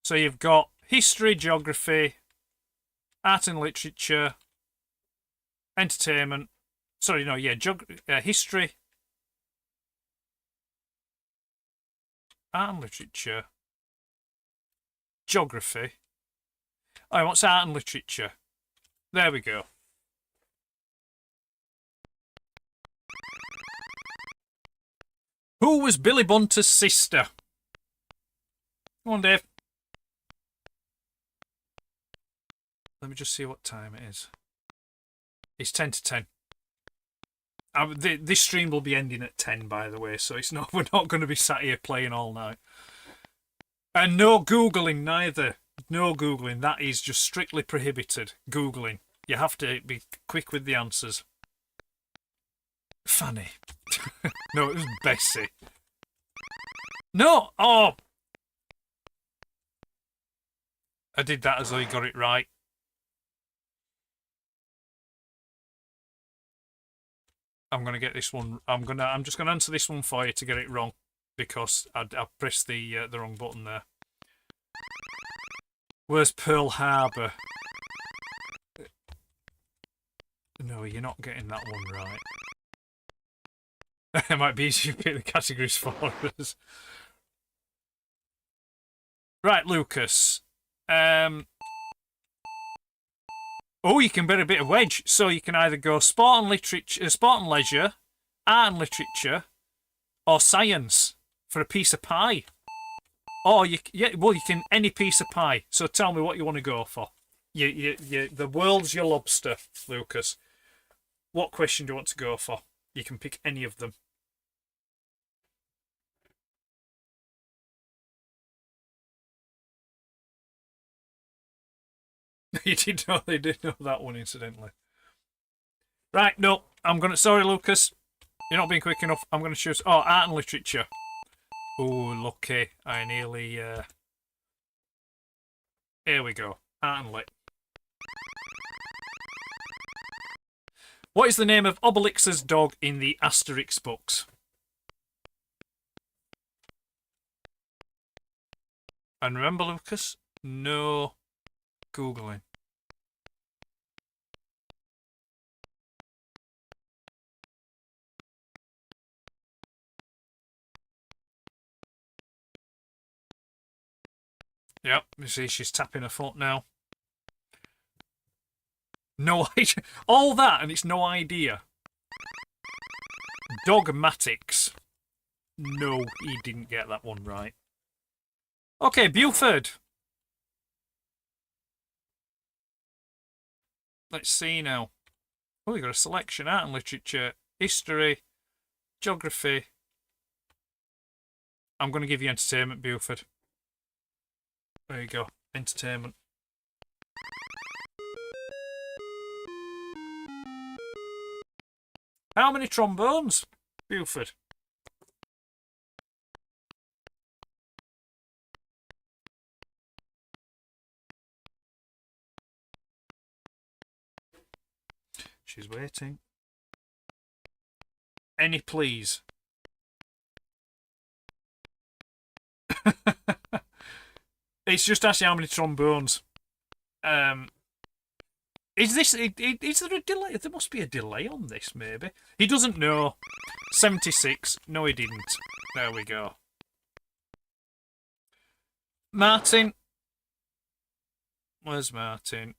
So you've got history, geography, art and literature, entertainment. Sorry, no, yeah, history, art and literature, geography. Oh, what's art and literature? There we go. Who was Billy Bunter's sister? Come on, Dave. Let me just see what time it is. It's 10 to 10. This stream will be ending at 10, by the way, so it's not. We're not going to be sat here playing all night. And no Googling neither. No Googling. That is just strictly prohibited. Googling. You have to be quick with the answers. Fanny. No, it was Bessie. No! Oh! I did that as though you got it right. I'm gonna get this one. I'm just gonna answer this one for you to get it wrong because I pressed the wrong button there. Where's Pearl Harbor? No, you're not getting that one right. It might be easier to pick the categories for us. Right, Lucas. Oh, you can bet a bit of wedge. So you can either go sport and literature, sport and leisure, art and literature, or science for a piece of pie. Or you can any piece of pie. So tell me what you want to go for. The world's your lobster, Lucas. What question do you want to go for? You can pick any of them. You did know they did know that one, incidentally. Right, no, sorry, Lucas. You're not being quick enough. I'm gonna choose art and literature. Oh, lucky. I nearly here we go. Art and lit. What is the name of Obelix's dog in the Asterix books? And remember, Lucas, no Googling. Yep, you see she's tapping her foot now. No idea. All that and it's no idea. Dogmatics. No, he didn't get that one right. Okay, Buford. Let's see now. Oh, we got a selection: art and literature, history, geography. I'm going to give you entertainment, Buford. There you go, entertainment. How many trombones, Buford? She's waiting. Any, please. It's just actually how many trombones. Is there a delay? There must be a delay on this, maybe. He doesn't know. 76. No, he didn't. There we go. Martin. Where's Martin?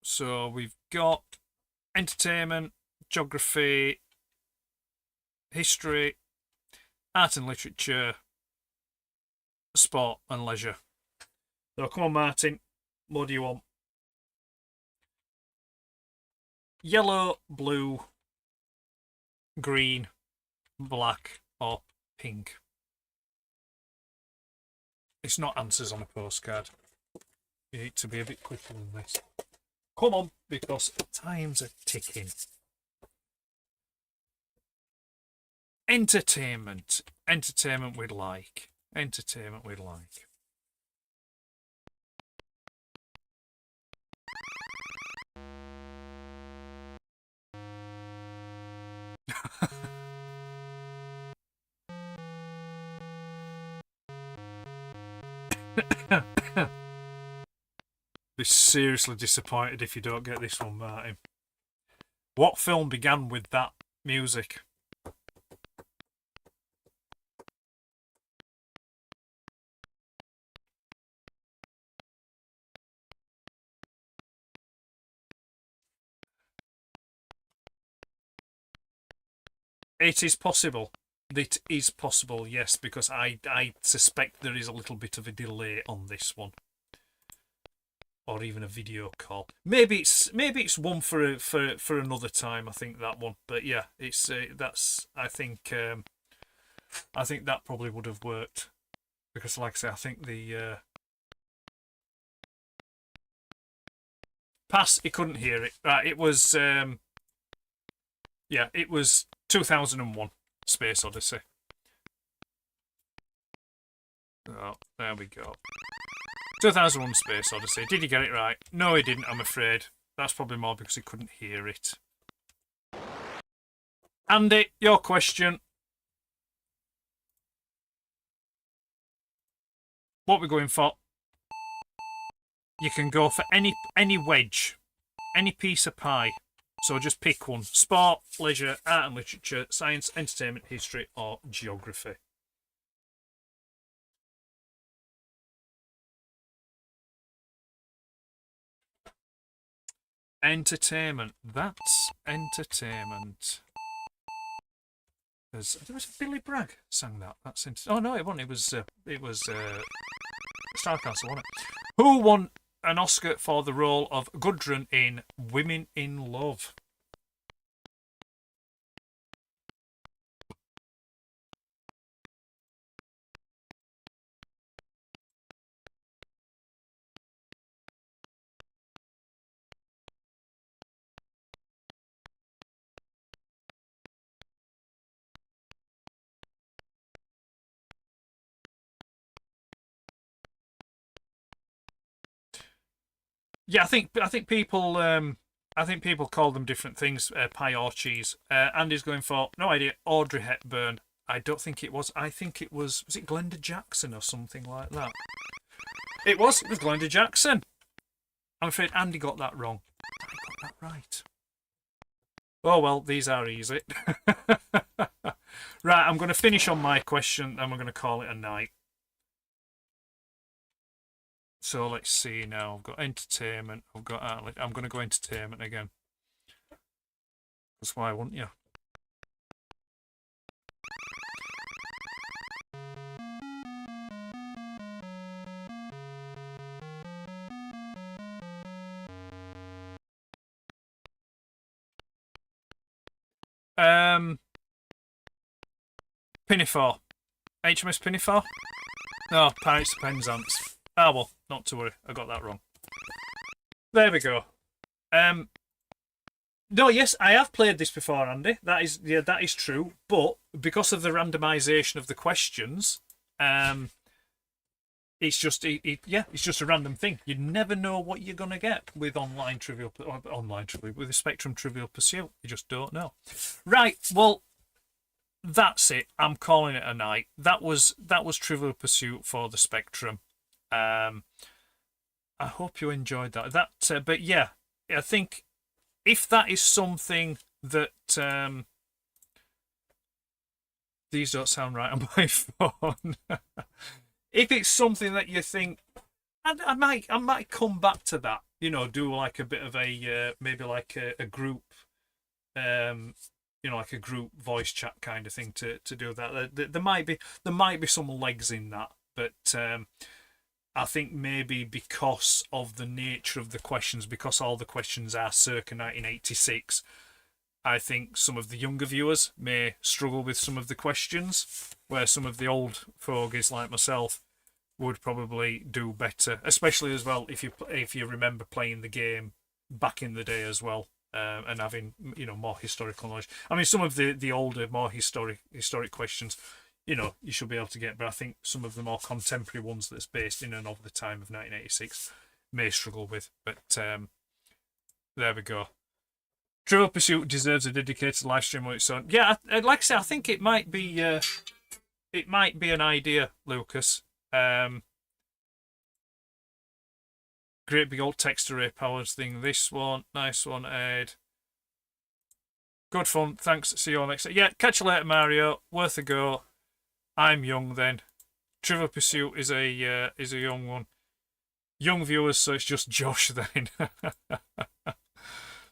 So we've got entertainment, geography, history, art and literature, sport and leisure. So come on, Martin. What do you want? Yellow, blue, green, black, or pink? It's not answers on a postcard. You need to be a bit quicker than this. Come on, because times are ticking. Entertainment. Entertainment we'd like. Entertainment we'd like. Be seriously disappointed if you don't get this one, Martin. What film began with that music? It is possible. It is possible, yes, because I suspect there is a little bit of a delay on this one. Or even a video call. Maybe it's one for another time. I think that one, but yeah, it's that's. I think that probably would have worked because, like I say, I think the pass. He couldn't hear it. Right, it was yeah, it was 2001: Space Odyssey. Oh, there we go. 2001 Space Odyssey. Did he get it right? No, he didn't, I'm afraid. That's probably more because he couldn't hear it. Andy, your question. What we're going for? You can go for any wedge, any piece of pie. So just pick one. Sport, leisure, art and literature, science, entertainment, history, or geography. Entertainment. That's entertainment. There was Billy Bragg sang that. That's oh no, it wasn't. It was Starcastle, wasn't it? Who won an Oscar for the role of Gudrun in Women in Love? Yeah, I think people call them different things, pie or cheese. Andy's going for no idea. Audrey Hepburn. I don't think it was. I think it was it Glenda Jackson or something like that? It was Glenda Jackson. I'm afraid Andy got that wrong. I got that right. Oh well, these are easy. Right, I'm going to finish on my question and we're going to call it a night. So let's see now. I've got entertainment. I'm going to go entertainment again. That's why, wouldn't you? Pinafore. HMS Pinafore? No, Pirates of Penzance. Ah, well, not to worry. I got that wrong. There we go. No, yes, I have played this before, Andy. That is true. But because of the randomisation of the questions, it's just it's just a random thing. You never know what you're gonna get with with the Spectrum Trivial Pursuit. You just don't know. Right. Well, that's it. I'm calling it a night. That was Trivial Pursuit for the Spectrum. I hope you enjoyed that. But yeah, I think if that is something that these don't sound right on my phone. If it's something that you think, I might come back to that. You know, do like a bit of a maybe like a group, like a group voice chat kind of thing to do that. There might be some legs in that, but I think maybe because of the nature of the questions, because all the questions are circa 1986, I think some of the younger viewers may struggle with some of the questions, where some of the old fogies like myself would probably do better, especially as well if you remember playing the game back in the day as well, and having more historical knowledge. I mean, some of the older, more historic questions, you should be able to get, but I think some of the more contemporary ones that's based in and of the time of 1986 may struggle with. But there we go. Trivial Pursuit deserves a dedicated live stream on its own. Yeah, like I say, I think it might be an idea, Lucas. Great big old text array powers thing. This one, nice one, Ed. Good fun. Thanks. See you all next time. Yeah, catch you later, Mario. Worth a go. I'm young then. Trivial Pursuit is a young one. Young viewers, so it's just Josh then.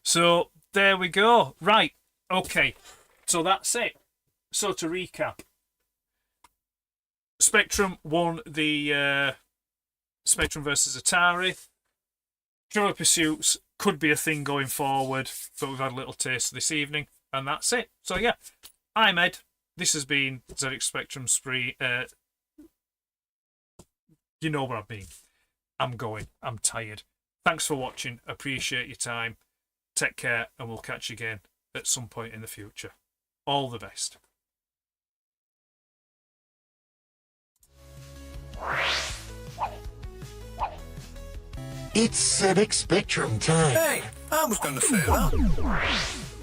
So there we go. Right. Okay. So that's it. So to recap, Spectrum won the Spectrum versus Atari. Trivial Pursuits could be a thing going forward, but we've had a little taste this evening, and that's it. So yeah, I'm Ed. This has been ZX Spectrum Spree. You know what I mean. I'm going. I'm tired. Thanks for watching. Appreciate your time. Take care, and we'll catch you again at some point in the future. All the best. It's ZX Spectrum time. Hey, I was going to say that.